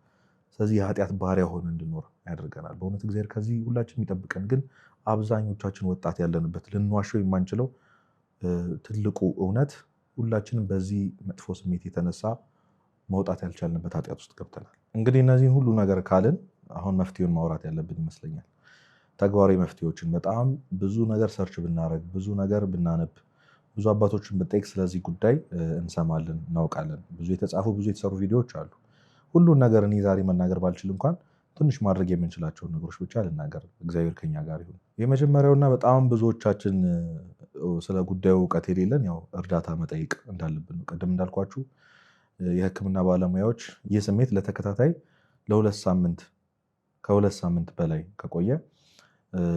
ስለዚህ የኃጢአት ባሪያ ሆነ እንድኖር ያደርገናል። በእውነት እግዚአብሔር ከዚህ ሁላችን የሚጠብቀን። ግን አብዛኞቻችን ወጣት ያለንበት ልንዋሸው የማንችለው ትልቁ እውነት ሁላችንም በዚህ መጥፎ ስሜት የተነሳ መውጣት ያልቻልንበት ኃጢአት ውስጥ ገብተናል። እንግዲህ እነዚህን ሁሉ ነገር ካልን አሁን መፍትሄውን ማውራት ያለብን ይመስለኛል። ተግባራዊ መፍትሄዎችን በጣም ብዙ ነገር ሰርች ብናደርግ፣ ብዙ ነገር ብናነብ፣ ብዙ አባቶችን ብንጠይቅ ስለዚህ ጉዳይ እንሰማለን፣ እናውቃለን። ብዙ የተጻፉ ብዙ የተሰሩ ቪዲዮዎች አሉ። ሁሉን ነገር እኔ ዛሬ መናገር ባልችል እንኳን ትንሽ ማድረግ የምንችላቸውን ነገሮች ብቻ ልናገር። እግዚአብሔር ከኛ ጋር ይሁን። የመጀመሪያውና በጣም ብዙዎቻችን ስለ ጉዳዩ እውቀት የሌለን ያው እርዳታ መጠየቅ እንዳለብን ነው። ቅድም እንዳልኳችሁ የሕክምና ባለሙያዎች ይህ ስሜት ለተከታታይ ከሁለት ሳምንት በላይ ከቆየ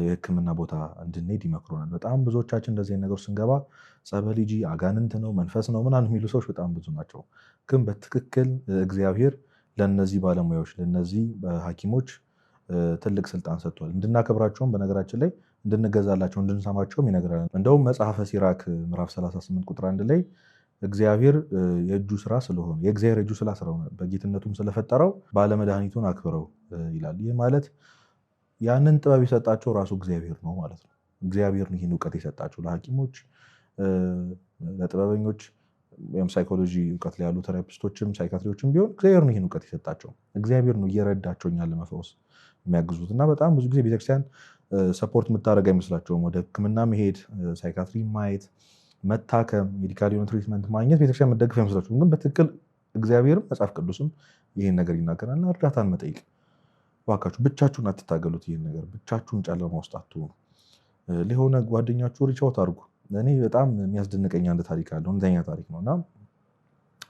የሕክምና ቦታ እንድንሄድ ይመክሩናል። በጣም ብዙዎቻችን እንደዚህ ነገር ስንገባ ጸበል ሂጂ፣ አጋንንት ነው፣ መንፈስ ነው ምናምን የሚሉ ሰዎች በጣም ብዙ ናቸው። ግን በትክክል እግዚአብሔር ለነዚህ ባለሙያዎች ለነዚህ ሐኪሞች ትልቅ ስልጣን ሰጥቷል። እንድናከብራቸውም በነገራችን ላይ እንድንገዛላቸው እንድንሰማቸውም ይነግራል። እንደውም መጽሐፈ ሲራክ ምዕራፍ 38 ቁጥር 1 ላይ እግዚአብሔር የእጁ ስራ ስለሆነ የእግዚአብሔር እጁ ስራ ስለሆነ በጌትነቱም ስለፈጠረው ባለመድኃኒቱን አክብረው ይላል። ይህ ማለት ያንን ጥበብ የሰጣቸው ራሱ እግዚአብሔር ነው ማለት ነው። እግዚአብሔር ነው ይህን እውቀት የሰጣቸው ለሐኪሞች፣ ለጥበበኞች ወይም ሳይኮሎጂ እውቀት ላይ ያሉ ቴራፒስቶችም ሳይካትሪዎችም ቢሆን እግዚአብሔር ነው ይህን እውቀት የሰጣቸው። እግዚአብሔር ነው እየረዳቸው እኛን ለመፈወስ የሚያግዙት እና በጣም ብዙ ጊዜ ቤተክርስቲያን ሰፖርት የምታደርግ አይመስላቸውም። ወደ ሕክምና መሄድ፣ ሳይካትሪ ማየት፣ መታከም፣ ሜዲካል የሆነ ትሪትመንት ማግኘት ቤተክርስቲያን መደግፍ አይመስላቸውም። ግን በትክክል እግዚአብሔርም መጽሐፍ ቅዱስም ይህን ነገር ይናገራልና እርዳታን መጠየቅ እባካችሁ፣ ብቻችሁን አትታገሉት። ይህን ነገር ብቻችሁን ጨለማ ውስጥ አትሆኑ። ለሆነ ጓደኛችሁ ሪች አውት አድርጉ። እኔ በጣም የሚያስደንቀኝ አንድ ታሪክ አለ። እውነተኛ ታሪክ ነው እና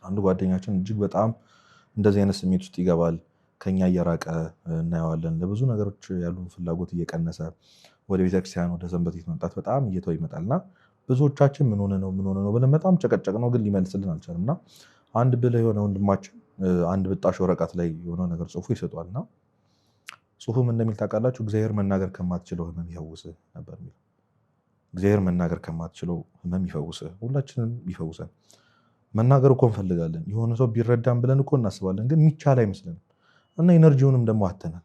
አንዱ ጓደኛችን እጅግ በጣም እንደዚህ አይነት ስሜት ውስጥ ይገባል። ከኛ እየራቀ እናየዋለን። ለብዙ ነገሮች ያሉን ፍላጎት እየቀነሰ ወደ ቤተክርስቲያን ወደ ሰንበት ቤት መምጣት በጣም እየተው ይመጣል እና ብዙዎቻችን ምን ሆነ ነው ብለን በጣም ጨቀጨቅ ነው፣ ግን ሊመልስልን አልቻለም። እና አንድ ብልህ የሆነ ወንድማችን አንድ ብጣሽ ወረቀት ላይ የሆነ ነገር ጽፎ ይሰጧል እና ጽሁፉም እንደሚል ታውቃላችሁ፣ እግዚአብሔር መናገር ከማትችለው ህመም ይፈውስህ ነበር የሚለው። እግዚአብሔር መናገር ከማትችለው ህመም ይፈውስህ። ሁላችንም ይፈውሰን። መናገር እኮ እንፈልጋለን፣ የሆነ ሰው ቢረዳን ብለን እኮ እናስባለን፣ ግን የሚቻል አይመስልንም እና ኤነርጂውንም ደግሞ አተናል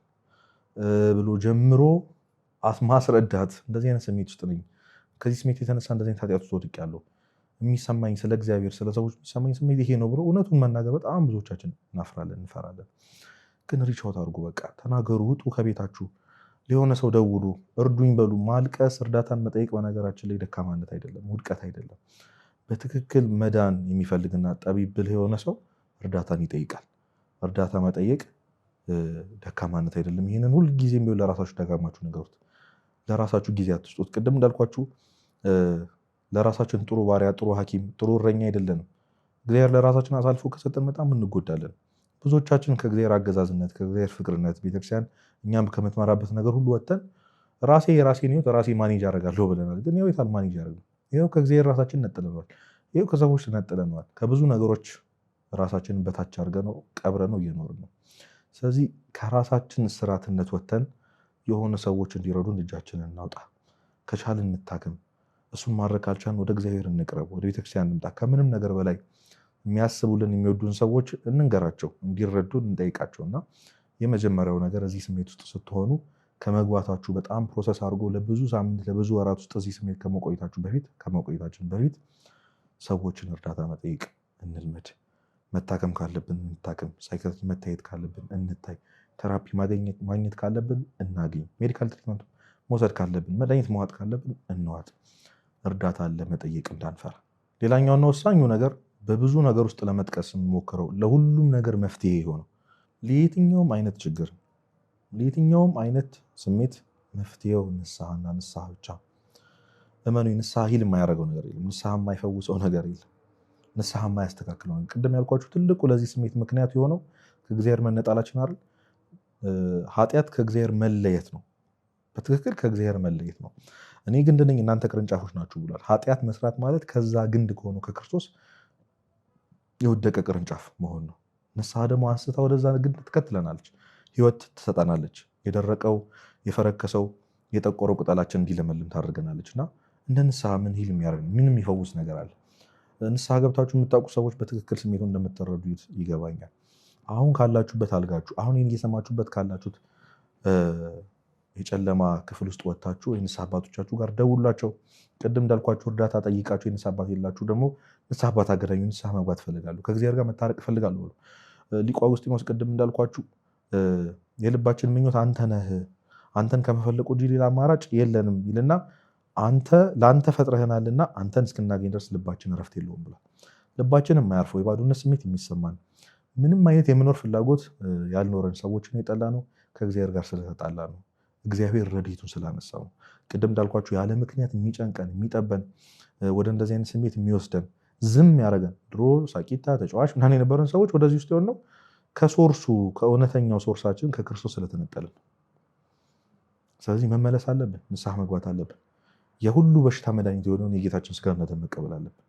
ብሎ ጀምሮ ማስረዳት። እንደዚህ አይነት ስሜት ውስጥ ነኝ፣ ከዚህ ስሜት የተነሳ እንደዚህ አይነት ኃጢአት ውስጥ ወድቄያለሁ፣ የሚሰማኝ ስለ እግዚአብሔር ስለ ሰዎች የሚሰማኝ ስሜት ይሄ ነው ብሎ እውነቱን መናገር በጣም ብዙዎቻችን እናፍራለን፣ እንፈራለን። ግን ሪች አውት አድርጉ፣ በቃ ተናገሩ፣ ውጡ ከቤታችሁ፣ ለሆነ ሰው ደውሉ፣ እርዱኝ በሉ። ማልቀስ፣ እርዳታን መጠየቅ በነገራችን ላይ ደካማነት አይደለም፣ ውድቀት አይደለም። በትክክል መዳን የሚፈልግና ጠቢብ ብልህ የሆነ ሰው እርዳታን ይጠይቃል። እርዳታ መጠየቅ ደካማነት አይደለም። ይህንን ሁልጊዜም ቢሆን ለራሳችሁ ደጋግማችሁ ንገሩት። ለራሳችሁ ጊዜ አትስጡት። ቅድም እንዳልኳችሁ ለራሳችን ጥሩ ባሪያ፣ ጥሩ ሐኪም፣ ጥሩ እረኛ አይደለንም። እግዚአብሔር ለራሳችን አሳልፎ ከሰጠን በጣም እንጎዳለን። ብዙዎቻችን ከእግዚአብሔር አገዛዝነት ከእግዚአብሔር ፍቅርነት ቤተክርስቲያን እኛም ከምትመራበት ነገር ሁሉ ወጥተን የራሴን ህይወት ራሴ ማኔጅ አደርጋለሁ ብለናል። ግን ይኸው ማኔጅ ያደርግ ይኸው ከእግዚአብሔር ራሳችን ነጥለነዋል። ይኸው ከሰዎች ነጥለነዋል። ከብዙ ነገሮች ራሳችንን በታች አድርገነው ቀብረነው እየኖርን ነው። ስለዚህ ከራሳችን ስራትነት ወጥተን የሆነ ሰዎች እንዲረዱን እጃችንን እናውጣ። ከቻልን እንታክም። እሱን ማድረግ ካልቻልን ወደ እግዚአብሔር እንቅረብ፣ ወደ ቤተክርስቲያን እንምጣ። ከምንም ነገር በላይ የሚያስቡልን የሚወዱን ሰዎች እንንገራቸው፣ እንዲረዱን እንጠይቃቸው። እና የመጀመሪያው ነገር እዚህ ስሜት ውስጥ ስትሆኑ ከመግባታችሁ በጣም ፕሮሰስ አድርጎ ለብዙ ሳምንት ለብዙ ወራት ውስጥ እዚህ ስሜት ከመቆየታችን በፊት ሰዎችን እርዳታ መጠየቅ እንልመድ። መታከም ካለብን እንታከም፣ ሳይካትሪ መታየት ካለብን እንታይ፣ ቴራፒ ማግኘት ካለብን እናገኝ፣ ሜዲካል ትሪትመንት መውሰድ ካለብን መድኃኒት መዋጥ ካለብን እንዋጥ። እርዳታ ለመጠየቅ እንዳንፈራ። ሌላኛውና ወሳኙ ነገር በብዙ ነገር ውስጥ ለመጥቀስ የምሞክረው ለሁሉም ነገር መፍትሄ የሆነው ለየትኛውም አይነት ችግር ለየትኛውም አይነት ስሜት መፍትሄው ንስሐና ንስሐ ብቻ። እመኑ፣ ንስሐ ሂል የማያደርገው ነገር የለም። ንስሐ የማይፈውሰው ነገር የለም። ንስሐ የማያስተካክለው። ቅድም ያልኳችሁ ትልቁ ለዚህ ስሜት ምክንያት የሆነው ከእግዚአብሔር መነጣላችን አይደል? ኃጢአት ከእግዚአብሔር መለየት ነው። በትክክል ከእግዚአብሔር መለየት ነው። እኔ ግንድ ነኝ እናንተ ቅርንጫፎች ናችሁ ብሏል። ኃጢአት መስራት ማለት ከዛ ግንድ ከሆነው ከክርስቶስ የወደቀ ቅርንጫፍ መሆን ነው። ንስሐ ደግሞ አንስታ ወደዛ ግንድ ትከትለናለች፣ ህይወት ትሰጠናለች። የደረቀው የፈረከሰው የጠቆረው ቅጠላችን እንዲለመልም ታደርገናለች። እና እንደ ንስሐ ምን ሂል የሚያደርግ ምን የሚፈውስ ነገር አለ? ንስሐ ገብታችሁ የምታውቁ ሰዎች በትክክል ስሜቱን እንደምትረዱት ይገባኛል። አሁን ካላችሁበት አልጋችሁ፣ አሁን እየሰማችሁበት ካላችሁት የጨለማ ክፍል ውስጥ ወጥታችሁ የንስሐ አባቶቻችሁ ጋር ደውላቸው። ቅድም እንዳልኳችሁ እርዳታ ጠይቃችሁ የንስሐ አባት የላችሁ ደግሞ ንስሐ አባት አገናኙ። ንስሐ መግባት እፈልጋለሁ፣ ከእግዚአብሔር ጋር መታረቅ እፈልጋለሁ ብሎ ሊቁ አውግስጢኖስ ቅድም እንዳልኳችሁ የልባችን ምኞት አንተ ነህ፣ አንተን ከመፈለቅ ውጪ ሌላ አማራጭ የለንም ይልና ለአንተ ፈጥረህናልና አንተን እስክናገኝ ድረስ ልባችን እረፍት የለውም ብሏል። ልባችን የማያርፈው የባዶነት ስሜት የሚሰማን ምንም አይነት የመኖር ፍላጎት ያልኖረን ሰዎችን የጠላ ነው ከእግዚአብሔር ጋር ስለተጣላ ነው። እግዚአብሔር ረድኤቱን ስላነሳው ነው። ቅድም እንዳልኳችሁ ያለ ምክንያት የሚጨንቀን የሚጠበን ወደ እንደዚህ አይነት ስሜት የሚወስደን ዝም ያደረገን ድሮ ሳቂታ ተጫዋች ምናምን የነበረን ሰዎች ወደዚህ ውስጥ የሆነው ከሶርሱ ከእውነተኛው ሶርሳችን ከክርስቶስ ስለተነጠልን። ስለዚህ መመለስ አለብን፣ ንስሐ መግባት አለብን። የሁሉ በሽታ መድኃኒት የሆነውን የጌታችን ስጋና ደም መቀበል አለብን።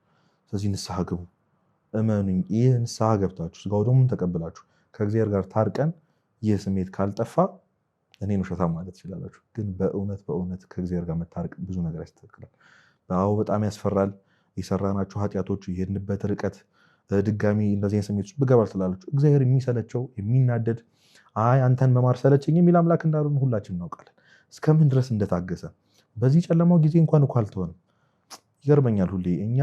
ስለዚህ ንስሐ ግቡ፣ እመኑኝ። ይህ ንስሐ ገብታችሁ ስጋው ደሙን ተቀብላችሁ ከእግዚአብሔር ጋር ታርቀን ይህ ስሜት ካልጠፋ እኔን ውሸታም ማለት ትችላላችሁ፣ ግን በእውነት በእውነት ከእግዚአብሔር ጋር መታረቅ ብዙ ነገር ያስተካክላል። አዎ በጣም ያስፈራል። የሰራናቸው ኃጢአቶች፣ የሄድንበት ርቀት ድጋሚ እንደዚህ ስሜት ውስጥ ብገባል ትላላችሁ። እግዚአብሔር የሚሰለቸው የሚናደድ አይ አንተን መማር ሰለቸኝ የሚል አምላክ እንዳልሆነ ሁላችን እናውቃለን። እስከምን ድረስ እንደታገሰ በዚህ ጨለማው ጊዜ እንኳን እኮ አልተወንም። ይገርመኛል ሁሌ እኛ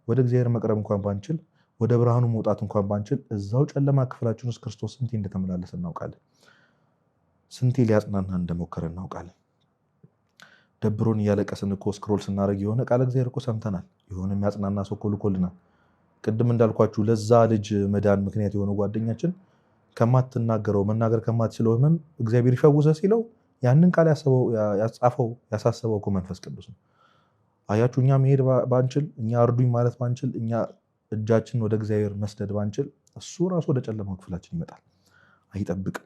ወደ እግዚአብሔር መቅረብ እንኳን ባንችል፣ ወደ ብርሃኑ መውጣት እንኳን ባንችል፣ እዛው ጨለማ ክፍላችን ውስጥ ክርስቶስ ስንቴ እንደተመላለሰ እናውቃለን። ስንቴ ሊያጽናና እንደሞከረ እናውቃለን። ደብሮን እያለቀስን እኮ ስክሮል ስናደርግ የሆነ ቃል እግዚአብሔር እኮ ሰምተናል። የሆነ የሚያጽናና ሰው እኮ ልኮልናል። ቅድም እንዳልኳችሁ ለዛ ልጅ መዳን ምክንያት የሆነ ጓደኛችን ከማትናገረው መናገር ከማትችለው ህመም እግዚአብሔር ይፈውሰ ሲለው ያንን ቃል ያሳሰበው እኮ መንፈስ ቅዱስ ነው። አያችሁ፣ እኛ መሄድ ባንችል፣ እኛ እርዱኝ ማለት ባንችል፣ እኛ እጃችን ወደ እግዚአብሔር መስደድ ባንችል፣ እሱ ራሱ ወደ ጨለማው ክፍላችን ይመጣል። አይጠብቅም።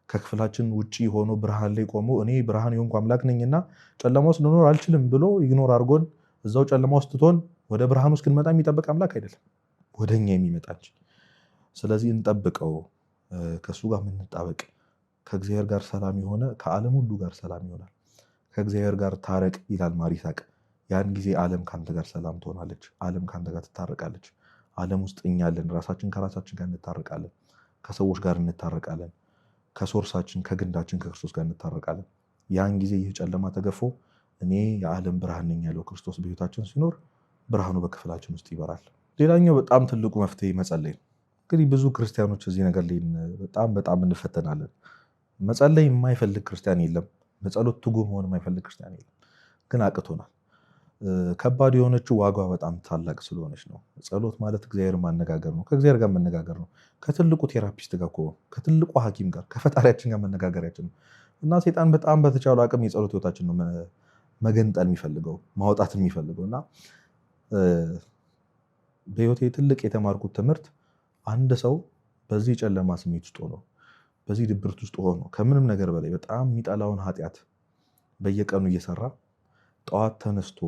ከክፍላችን ውጪ ሆኖ ብርሃን ላይ ቆሞ እኔ ብርሃን የሆንኩ አምላክ ነኝና ጨለማ ውስጥ ልኖር አልችልም ብሎ ኢግኖር አድርጎን እዛው ጨለማ ውስጥ ትቶን ወደ ብርሃን ውስጥ ክንመጣ የሚጠብቅ አምላክ አይደለም፣ ወደኛ የሚመጣ እንጂ። ስለዚህ እንጠብቀው፣ ከእሱ ጋር የምንጣበቅ ከእግዚአብሔር ጋር ሰላም የሆነ ከዓለም ሁሉ ጋር ሰላም ይሆናል። ከእግዚአብሔር ጋር ታረቅ ይላል ማር ይስሐቅ። ያን ጊዜ ዓለም ከአንተ ጋር ሰላም ትሆናለች፣ ዓለም ከአንተ ጋር ትታረቃለች። ዓለም ውስጥ እኛ አለን፣ ራሳችን ከራሳችን ጋር እንታረቃለን፣ ከሰዎች ጋር እንታረቃለን፣ ከሶርሳችን ከግንዳችን ከክርስቶስ ጋር እንታረቃለን። ያን ጊዜ ይህ ጨለማ ተገፎ እኔ የዓለም ብርሃን ነኝ ያለው ክርስቶስ በሕይወታችን ሲኖር ብርሃኑ በክፍላችን ውስጥ ይበራል። ሌላኛው በጣም ትልቁ መፍትሄ መጸለይ ነው። እንግዲህ ብዙ ክርስቲያኖች እዚህ ነገር ላይ በጣም እንፈተናለን። መጸለይ የማይፈልግ ክርስቲያን የለም፣ በጸሎት ትጉ መሆን የማይፈልግ ክርስቲያን የለም። ግን አቅቶናል። ከባድ የሆነችው ዋጋ በጣም ታላቅ ስለሆነች ነው። ጸሎት ማለት እግዚአብሔር ማነጋገር ነው፣ ከእግዚአብሔር ጋር መነጋገር ነው። ከትልቁ ቴራፒስት ጋር ከትልቁ ሐኪም ጋር ከፈጣሪያችን ጋር መነጋገሪያችን ነው። እና ሰይጣን በጣም በተቻለ አቅም የጸሎት ህይወታችን ነው መገንጠል የሚፈልገው ማውጣት የሚፈልገው። እና በህይወቴ ትልቅ የተማርኩት ትምህርት አንድ ሰው በዚህ ጨለማ ስሜት ውስጥ ሆኖ በዚህ ድብርት ውስጥ ሆኖ ከምንም ነገር በላይ በጣም የሚጠላውን ኃጢአት በየቀኑ እየሰራ ጠዋት ተነስቶ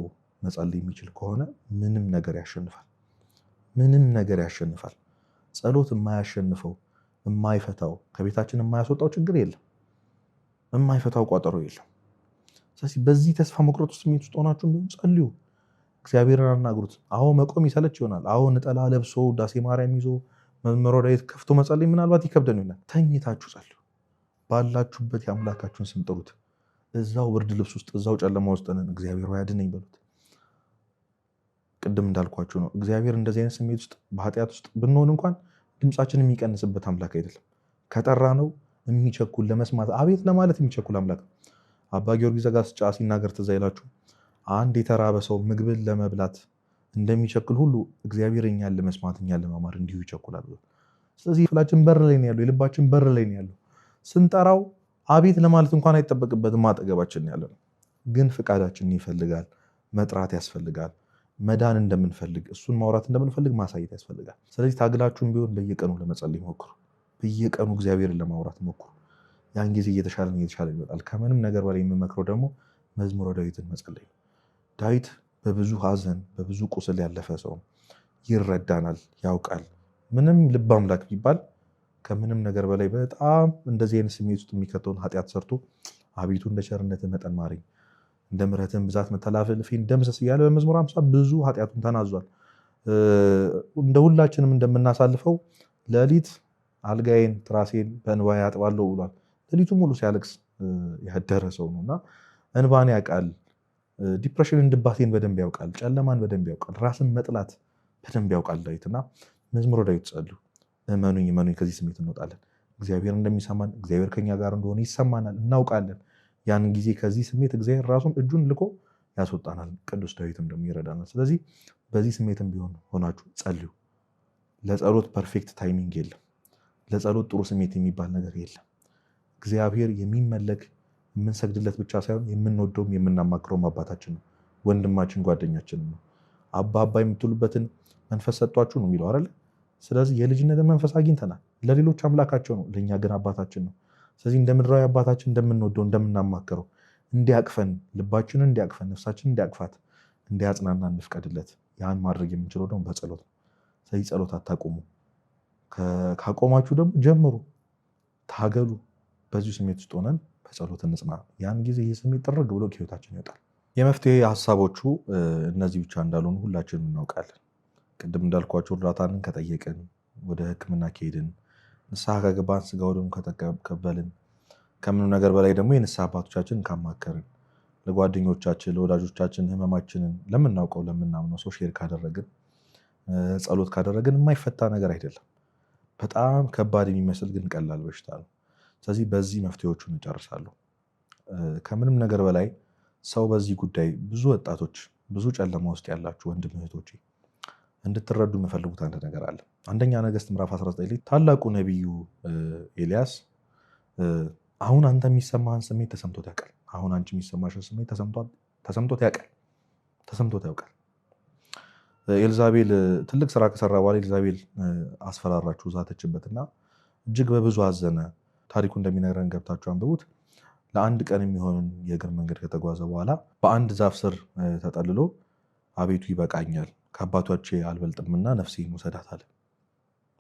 መጸለይ የሚችል ከሆነ ምንም ነገር ያሸንፋል። ምንም ነገር ያሸንፋል። ጸሎት የማያሸንፈው የማይፈታው ከቤታችን የማያስወጣው ችግር የለም፣ የማይፈታው ቋጠሮ የለም። ስለዚህ በዚህ ተስፋ መቁረጥ ስሜት ውስጥ ሆናችሁ ቢሆን ጸልዩ፣ እግዚአብሔርን አናግሩት። አዎ መቆም ይሰለች ይሆናል። አዎ ነጠላ ለብሶ ዳሴ ማርያም ይዞ መዝሙረ ዳዊት ከፍቶ መጸለይ ምናልባት ይከብደን ይሆናል። ተኝታችሁ ጸልዩ። ባላችሁበት የአምላካችሁን ስም ጥሩት። እዛው ብርድ ልብስ ውስጥ እዛው ጨለማ ውስጥ ነን፣ እግዚአብሔር ሆይ አድነኝ በሉት። ቅድም እንዳልኳችሁ ነው። እግዚአብሔር እንደዚህ አይነት ስሜት ውስጥ በኃጢአት ውስጥ ብንሆን እንኳን ድምፃችን የሚቀንስበት አምላክ አይደለም። ከጠራ ነው የሚቸኩል ለመስማት አቤት ለማለት የሚቸኩል አምላክ ነው። አባ ጊዮርጊስ ዘጋስጫ ሲናገር ትዝ ይላችሁ፣ አንድ የተራበ ሰው ምግብን ለመብላት እንደሚቸኩል ሁሉ እግዚአብሔር እኛን ለመስማት እኛን ለማማር እንዲሁ ይቸኩላል። ስለዚህ ክፍላችን በር ላይ ነው ያለው፣ የልባችን በር ላይ ነው ያለው። ስንጠራው አቤት ለማለት እንኳን አይጠበቅበትም፣ አጠገባችን ያለ ነው። ግን ፍቃዳችንን ይፈልጋል፣ መጥራት ያስፈልጋል። መዳን እንደምንፈልግ እሱን ማውራት እንደምንፈልግ ማሳየት ያስፈልጋል። ስለዚህ ታግላችሁም ቢሆን በየቀኑ ለመጸለይ ሞክሩ፣ በየቀኑ እግዚአብሔርን ለማውራት ሞክሩ። ያን ጊዜ እየተሻለ ይመጣል። ከምንም ነገር በላይ የምመክረው ደግሞ መዝሙረ ዳዊትን መጸለይ ነው። ዳዊት በብዙ ሐዘን በብዙ ቁስል ያለፈ ሰው ይረዳናል፣ ያውቃል። ምንም ልብ አምላክ ቢባል ከምንም ነገር በላይ በጣም እንደዚህ አይነት ስሜት ውስጥ የሚከተውን ኃጢአት ሰርቶ አቤቱ እንደ ቸርነትህ መጠን ማረኝ፣ እንደ ምሕረትህም ብዛት መተላለፌን ደምስስ እያለ በመዝሙር 50 ብዙ ኃጢአቱን ተናዟል። እንደ ሁላችንም እንደምናሳልፈው ሌሊት አልጋዬን ትራሴን በእንባዬ አጥባለሁ ብሏል። ሌሊቱ ሙሉ ሲያለቅስ ያደረ ሰው ነው እና እንባን ያውቃል። ዲፕሬሽንን፣ ድባቴን በደንብ ያውቃል። ጨለማን በደንብ ያውቃል። ራስን መጥላት በደንብ ያውቃል ዳዊት። እና መዝሙረ ዳዊት ጸልዩ። እመኑኝ ከዚህ ስሜት እንወጣለን። እግዚአብሔር እንደሚሰማን እግዚአብሔር ከኛ ጋር እንደሆነ ይሰማናል፣ እናውቃለን። ያን ጊዜ ከዚህ ስሜት እግዚአብሔር ራሱን እጁን ልኮ ያስወጣናል። ቅዱስ ዳዊትም ደግሞ ይረዳናል። ስለዚህ በዚህ ስሜትም ቢሆን ሆናችሁ ጸልዩ። ለጸሎት ፐርፌክት ታይሚንግ የለም። ለጸሎት ጥሩ ስሜት የሚባል ነገር የለም። እግዚአብሔር የሚመለክ የምንሰግድለት ብቻ ሳይሆን የምንወደውም የምናማክረውም አባታችን ነው፣ ወንድማችን፣ ጓደኛችን ነው። አባ የምትሉበትን መንፈስ ሰጧችሁ ነው የሚለው አይደል? ስለዚህ የልጅነትን መንፈስ አግኝተናል። ለሌሎች አምላካቸው ነው፣ ለእኛ ግን አባታችን ነው። ስለዚህ እንደ ምድራዊ አባታችን እንደምንወደው እንደምናማክረው እንዲያቅፈን፣ ልባችንን እንዲያቅፈን፣ ነፍሳችንን እንዲያቅፋት፣ እንዲያጽናና እንፍቀድለት። ያን ማድረግ የምንችለው ደግሞ በጸሎት ነው። ስለዚህ ጸሎት አታቆሙ። ካቆማችሁ ደግሞ ጀምሩ፣ ታገሉ። በዚሁ ስሜት ውስጥ ሆነን በጸሎት እንጽና። ያን ጊዜ ይህ ስሜት ጥርግ ብሎ ከህይወታችን ይወጣል። የመፍትሄ ሀሳቦቹ እነዚህ ብቻ እንዳልሆኑ ሁላችንም እናውቃለን። ቅድም እንዳልኳቸው እርዳታንን ከጠየቅን፣ ወደ ሕክምና ከሄድን፣ ንስሐ ከገባን፣ ስጋ ወደሙ ከተቀበልን፣ ከምንም ነገር በላይ ደግሞ የንስሐ አባቶቻችን ካማከርን፣ ለጓደኞቻችን ለወዳጆቻችን ህመማችንን ለምናውቀው ለምናምነው ሰው ሼር ካደረግን፣ ጸሎት ካደረግን የማይፈታ ነገር አይደለም። በጣም ከባድ የሚመስል ግን ቀላል በሽታ ነው። ስለዚህ በዚህ መፍትሄዎቹን እጨርሳለሁ። ከምንም ነገር በላይ ሰው በዚህ ጉዳይ ብዙ ወጣቶች፣ ብዙ ጨለማ ውስጥ ያላችሁ ወንድም እህቶቼ እንድትረዱ የምፈልጉት አንድ ነገር አለ። አንደኛ ነገሥት ምዕራፍ 19 ላይ ታላቁ ነቢዩ ኤልያስ አሁን አንተ የሚሰማህን ስሜት ተሰምቶት ያውቃል። አሁን አንቺ የሚሰማሽን ስሜት ተሰምቶት ያውቃል። ኤልዛቤል ትልቅ ስራ ከሰራ በኋላ ኤልዛቤል አስፈራራችሁ፣ ዛተችበትና እጅግ በብዙ አዘነ። ታሪኩ እንደሚነግረን ገብታችሁ አንብቡት። ለአንድ ቀን የሚሆንን የእግር መንገድ ከተጓዘ በኋላ በአንድ ዛፍ ስር ተጠልሎ አቤቱ ይበቃኛል፣ ከአባቶቼ አልበልጥምና ነፍሴን ውሰዳት አለ።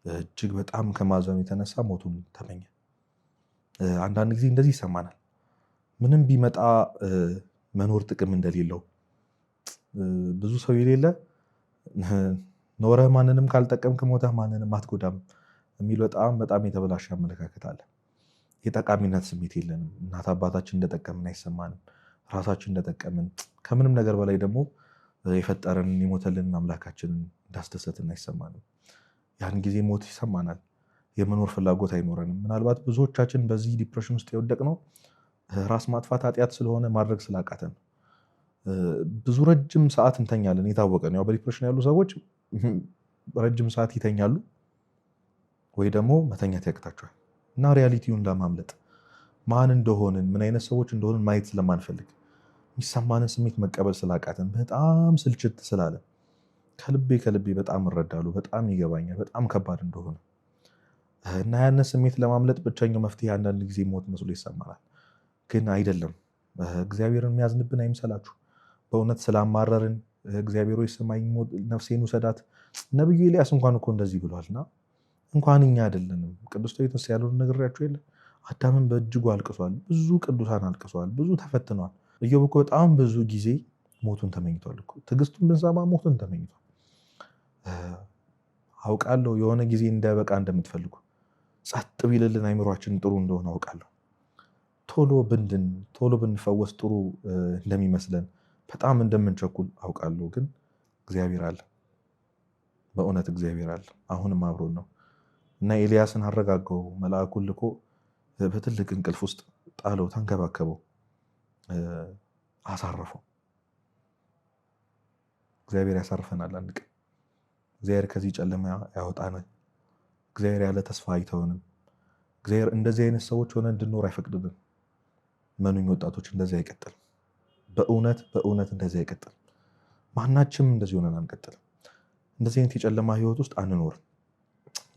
እጅግ በጣም ከማዘኑ የተነሳ ሞቱን ተመኘ። አንዳንድ ጊዜ እንደዚህ ይሰማናል። ምንም ቢመጣ መኖር ጥቅም እንደሌለው፣ ብዙ ሰው የሌለ ኖረህ ማንንም ካልጠቀምክ ሞተህ ማንንም አትጎዳም የሚል በጣም በጣም የተበላሸ አመለካከት አለ። የጠቃሚነት ስሜት የለንም። እናት አባታችን እንደጠቀምን አይሰማንም። ራሳችን እንደጠቀምን፣ ከምንም ነገር በላይ ደግሞ የፈጠረንን የሞተልንን አምላካችንን እንዳስደሰትን አይሰማንም። ያን ጊዜ ሞት ይሰማናል። የመኖር ፍላጎት አይኖረንም። ምናልባት ብዙዎቻችን በዚህ ዲፕሬሽን ውስጥ የወደቅነው ራስ ማጥፋት ኃጢአት ስለሆነ ማድረግ ስላቃተን ብዙ ረጅም ሰዓት እንተኛለን። የታወቀ ነው። ያው በዲፕሬሽን ያሉ ሰዎች ረጅም ሰዓት ይተኛሉ ወይ ደግሞ መተኛት ያቅታቸዋል። እና ሪያሊቲውን ለማምለጥ ማን እንደሆንን ምን አይነት ሰዎች እንደሆንን ማየት ስለማንፈልግ የሚሰማንን ስሜት መቀበል ስላቃተን በጣም ስልችት ስላለ ከልቤ በጣም እረዳለሁ። በጣም ይገባኛል በጣም ከባድ እንደሆነ እና ያንን ስሜት ለማምለጥ ብቸኛው መፍትሄ አንዳንድ ጊዜ ሞት መስሎ ይሰማናል። ግን አይደለም። እግዚአብሔርን የሚያዝንብን አይምሰላችሁ። በእውነት ስላማረርን እግዚአብሔር ሆይ ስማኝ፣ ነፍሴን ውሰዳት። ነቢዩ ኤልያስ እንኳን እኮ እንደዚህ ብሏልና እንኳን እኛ አይደለንም። ቅዱስ ዳዊት ያለውን ነግሬያችሁ የለ አዳምን በእጅጉ አልቅሷል። ብዙ ቅዱሳን አልቅሷል። ብዙ ተፈትኗል። ኢዮብ እኮ በጣም ብዙ ጊዜ ሞቱን ተመኝቷል እኮ። ትዕግስቱን ብንሰማ ሞቱን ተመኝቷል። አውቃለሁ የሆነ ጊዜ እንዳይበቃ እንደምትፈልጉ፣ ጸጥ ቢልልን አይምሯችን ጥሩ እንደሆነ አውቃለሁ። ቶሎ ብንፈወስ ጥሩ እንደሚመስለን በጣም እንደምንቸኩል አውቃለሁ። ግን እግዚአብሔር አለ፣ በእውነት እግዚአብሔር አለ። አሁንም አብሮን ነው እና ኤልያስን አረጋጋው። መልአኩን ልኮ በትልቅ እንቅልፍ ውስጥ ጣለው፣ ተንከባከበው፣ አሳረፈው። እግዚአብሔር ያሳርፈናል አንድ ቀን። እግዚአብሔር ከዚህ ጨለማ ያወጣናል። እግዚአብሔር ያለ ተስፋ አይተውንም። እግዚአብሔር እንደዚህ አይነት ሰዎች ሆነ እንድንኖር አይፈቅድንም። መኑኝ ወጣቶች፣ እንደዚህ አይቀጥልም። በእውነት እንደዚህ አይቀጥልም። ማናችንም እንደዚህ ሆነን አንቀጥልም። እንደዚህ አይነት የጨለማ ህይወት ውስጥ አንኖርም።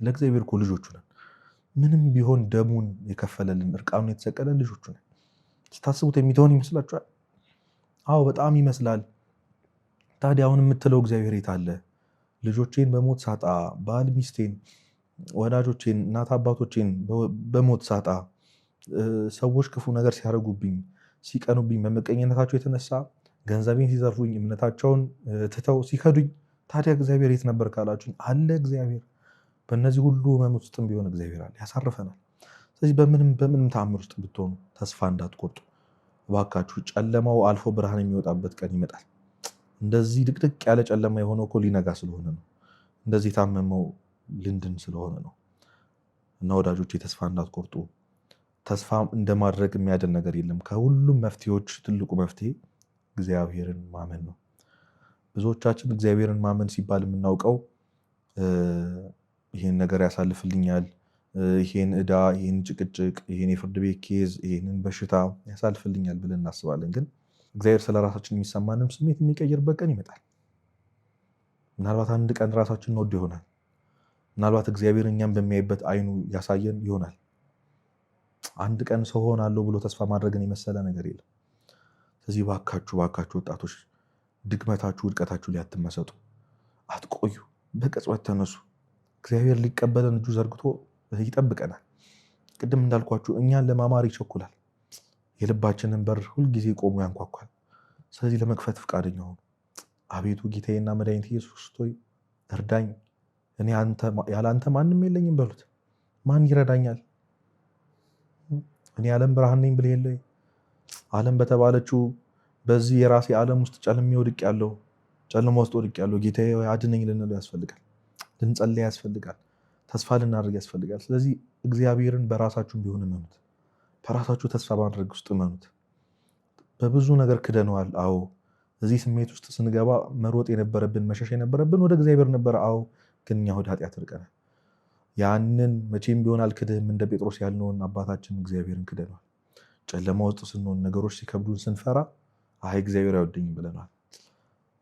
ለእግዚአብሔር እኮ ልጆቹ ነን። ምንም ቢሆን ደሙን የከፈለልን እርቃኑን የተሰቀለን ልጆቹ ነን። ስታስቡት የሚተውን ይመስላችኋል? አዎ በጣም ይመስላል። ታዲያ አሁን የምትለው እግዚአብሔር የት አለ? ልጆቼን በሞት ሳጣ፣ ባል ሚስቴን፣ ወዳጆቼን፣ እናት አባቶቼን በሞት ሳጣ፣ ሰዎች ክፉ ነገር ሲያደርጉብኝ፣ ሲቀኑብኝ፣ በመቀኝነታቸው የተነሳ ገንዘቤን ሲዘርፉኝ፣ እምነታቸውን ትተው ሲከዱኝ፣ ታዲያ እግዚአብሔር የት ነበር ካላችሁኝ፣ አለ እግዚአብሔር። በእነዚህ ሁሉ ህመም ውስጥም ቢሆን እግዚአብሔር አለ፣ ያሳርፈናል። ስለዚህ በምንም ተአምር ውስጥ ብትሆኑ ተስፋ እንዳትቆርጡ እባካችሁ። ጨለማው አልፎ ብርሃን የሚወጣበት ቀን ይመጣል። እንደዚህ ድቅድቅ ያለ ጨለማ የሆነው እኮ ሊነጋ ስለሆነ ነው። እንደዚህ የታመመው ልንድን ስለሆነ ነው። እና ወዳጆቼ ተስፋ እንዳትቆርጡ። ተስፋ እንደማድረግ የሚያድን ነገር የለም። ከሁሉም መፍትሄዎች ትልቁ መፍትሄ እግዚአብሔርን ማመን ነው። ብዙዎቻችን እግዚአብሔርን ማመን ሲባል የምናውቀው ይህን ነገር ያሳልፍልኛል፣ ይሄን ዕዳ፣ ይሄን ጭቅጭቅ፣ ይሄን የፍርድ ቤት ኬዝ፣ ይሄንን በሽታ ያሳልፍልኛል ብለን እናስባለን። ግን እግዚአብሔር ስለ ራሳችን የሚሰማንም ስሜት የሚቀይርበት ቀን ይመጣል። ምናልባት አንድ ቀን ራሳችን እንወድ ይሆናል። ምናልባት እግዚአብሔር እኛም በሚያይበት አይኑ ያሳየን ይሆናል። አንድ ቀን ሰው ሆናለሁ ብሎ ተስፋ ማድረግን የመሰለ ነገር የለም። ስለዚህ ባካችሁ ወጣቶች ድክመታችሁ፣ ውድቀታችሁ ላይ አትመሰጡ፣ አትቆዩ፣ በቅጽበት ተነሱ። እግዚአብሔር ሊቀበለን እጁ ዘርግቶ ይጠብቀናል። ቅድም እንዳልኳችሁ እኛን ለማማር ይቸኩላል። የልባችንን በር ሁልጊዜ ቆሞ ያንኳኳል። ስለዚህ ለመክፈት ፈቃደኛ ሆኑ። አቤቱ ጌታዬና መድኃኒቴ ኢየሱስ ሆይ እርዳኝ፣ እኔ ያለ አንተ ማንም የለኝም በሉት። ማን ይረዳኛል? እኔ ዓለም ብርሃን ነኝ ብለህ የለ? ዓለም በተባለችው በዚህ የራሴ ዓለም ውስጥ ጨለማ ውስጥ ወድቄያለሁ። ጌታዬ አድነኝ ልንለው ያስፈልጋል። ልንጸልይ ያስፈልጋል። ተስፋ ልናደርግ ያስፈልጋል። ስለዚህ እግዚአብሔርን በራሳችሁ ቢሆን እመኑት። በራሳችሁ ተስፋ ማድረግ ውስጥ እመኑት። በብዙ ነገር ክደነዋል። አዎ እዚህ ስሜት ውስጥ ስንገባ መሮጥ የነበረብን መሸሽ የነበረብን ወደ እግዚአብሔር ነበረ። አዎ ግን እኛ ወደ ኃጢአት ርቀናል። ያንን መቼም ቢሆን አልክድህም እንደ ጴጥሮስ ያልነውን አባታችን እግዚአብሔርን ክደነዋል። ጨለማ ውስጥ ስንሆን፣ ነገሮች ሲከብዱን ስንፈራ አይ እግዚአብሔር አይወደኝም ብለናል።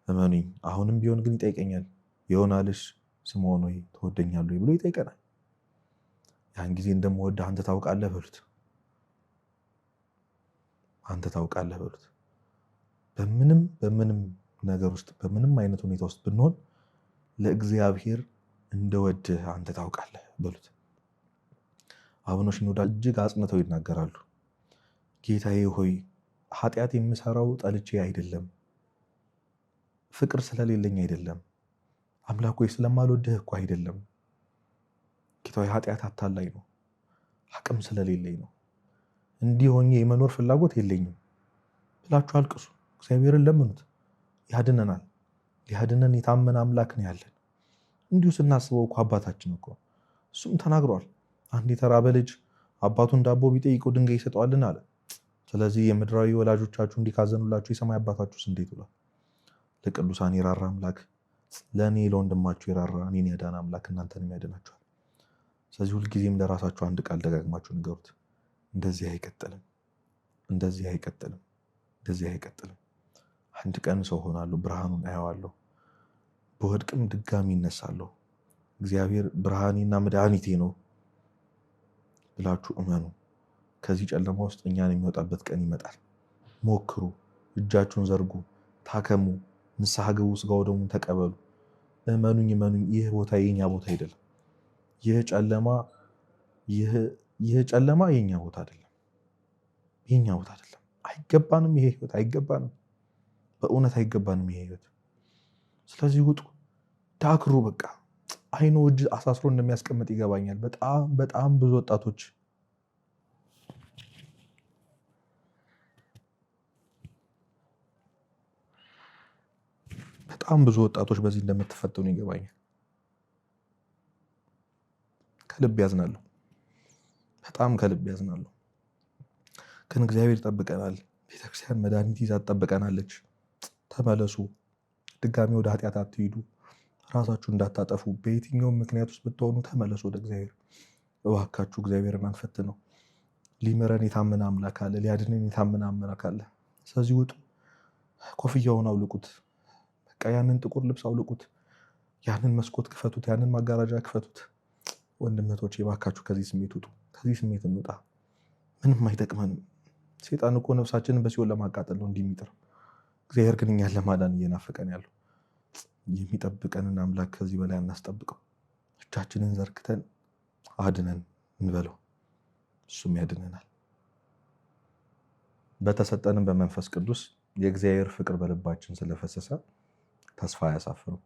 እመኑኝ አሁንም ቢሆን ግን ይጠይቀኛል። የዮና ልጅ ስምዖን ሆይ ትወደኛለህ ብሎ ይጠይቀናል። ያን ጊዜ እንደምወድህ አንተ ታውቃለህ በሉት። አንተ ታውቃለህ በሉት። በምንም ነገር ውስጥ በምንም አይነት ሁኔታ ውስጥ ብንሆን ለእግዚአብሔር እንደወድህ አንተ ታውቃለህ በሉት። አቡነ ሽኖዳ እጅግ አጽንተው ይናገራሉ። ጌታዬ ሆይ ኃጢአት የምሰራው ጠልቼ አይደለም፣ ፍቅር ስለሌለኝ አይደለም፣ አምላክ ሆይ ስለማልወድህ እኮ አይደለም። ጌታዬ ኃጢአት አታላይ ነው፣ አቅም ስለሌለኝ ነው፣ እንዲህ ሆኜ የመኖር ፍላጎት የለኝም ብላችሁ አልቅሱ። እግዚአብሔርን ለምኑት፣ ያድነናል። ሊያድነን የታመነ አምላክ ነው ያለን። እንዲሁ ስናስበው እኮ አባታችን እኮ እሱም ተናግሯል። አንድ የተራበ ልጅ አባቱን ዳቦ ቢጠይቀው ድንጋይ ይሰጠዋልን አለ። ስለዚህ የምድራዊ ወላጆቻችሁ እንዲካዘኑላችሁ የሰማይ አባታችሁስ እንዴት ብሏል? ለቅዱሳን የራራ አምላክ፣ ለእኔ ለወንድማችሁ የራራ እኔን ያዳነ አምላክ እናንተንም ያድናችኋል። ስለዚህ ሁልጊዜም ለራሳችሁ አንድ ቃል ደጋግማችሁ ንገሩት። እንደዚህ አይቀጥልም፣ እንደዚህ አይቀጥልም፣ እንደዚህ አይቀጥልም። አንድ ቀን ሰው ሆናለሁ፣ ብርሃኑን አየዋለሁ፣ በወድቅም ድጋሚ ይነሳለሁ። እግዚአብሔር ብርሃኔና መድኃኒቴ ነው ብላችሁ እመኑ። ከዚህ ጨለማ ውስጥ እኛን የሚወጣበት ቀን ይመጣል። ሞክሩ፣ እጃችሁን ዘርጉ፣ ታከሙ፣ ንስሐ ግቡ፣ ሥጋው ደሙን ተቀበሉ። እመኑኝ፣ ይህ ቦታ የኛ ቦታ አይደለም። ይህ ጨለማ የኛ ቦታ አይደለም። የኛ ቦታ አይደለም። አይገባንም። ይሄ ህይወት አይገባንም። በእውነት አይገባንም ይሄ ህይወት። ስለዚህ ውጡ፣ ዳክሩ። በቃ አይኑ እጅ አሳስሮ እንደሚያስቀምጥ ይገባኛል። በጣም ብዙ ወጣቶች በዚህ እንደምትፈተኑ ይገባኛል። ከልብ ያዝናለሁ፣ በጣም ከልብ ያዝናለሁ። ግን እግዚአብሔር ይጠብቀናል። ቤተክርስቲያን መድኃኒት ይዛ ትጠብቀናለች። ተመለሱ፣ ድጋሚ ወደ ኃጢአት አትሂዱ፣ ራሳችሁ እንዳታጠፉ። በየትኛውም ምክንያት ውስጥ ብትሆኑ ተመለሱ ወደ እግዚአብሔር። እባካችሁ እግዚአብሔርን አንፈትነው። ሊምረን የታመነ አምላክ አለ፣ ሊያድነን የታመነ አምላክ አለ። ስለዚህ ውጡ፣ ኮፍያውን አውልቁት፣ በቃ ያንን ጥቁር ልብስ አውልቁት፣ ያንን መስኮት ክፈቱት፣ ያንን ማጋረጃ ክፈቱት። ወንድምቶቼ እባካችሁ ከዚህ ስሜት ውጡ፣ ከዚህ ስሜት እንውጣ። ምንም አይጠቅመንም። ሴጣን እኮ ነፍሳችንን በሲኦል ለማቃጠል ነው እንዲህ የሚጥረው። እግዚአብሔር ግን እኛን ለማዳን እየናፈቀን ያለው። የሚጠብቀንን አምላክ ከዚህ በላይ አናስጠብቀው። እጃችንን ዘርግተን አድነን እንበለው፣ እሱም ያድነናል። በተሰጠንም በመንፈስ ቅዱስ የእግዚአብሔር ፍቅር በልባችን ስለፈሰሰ ተስፋ አያሳፍርም።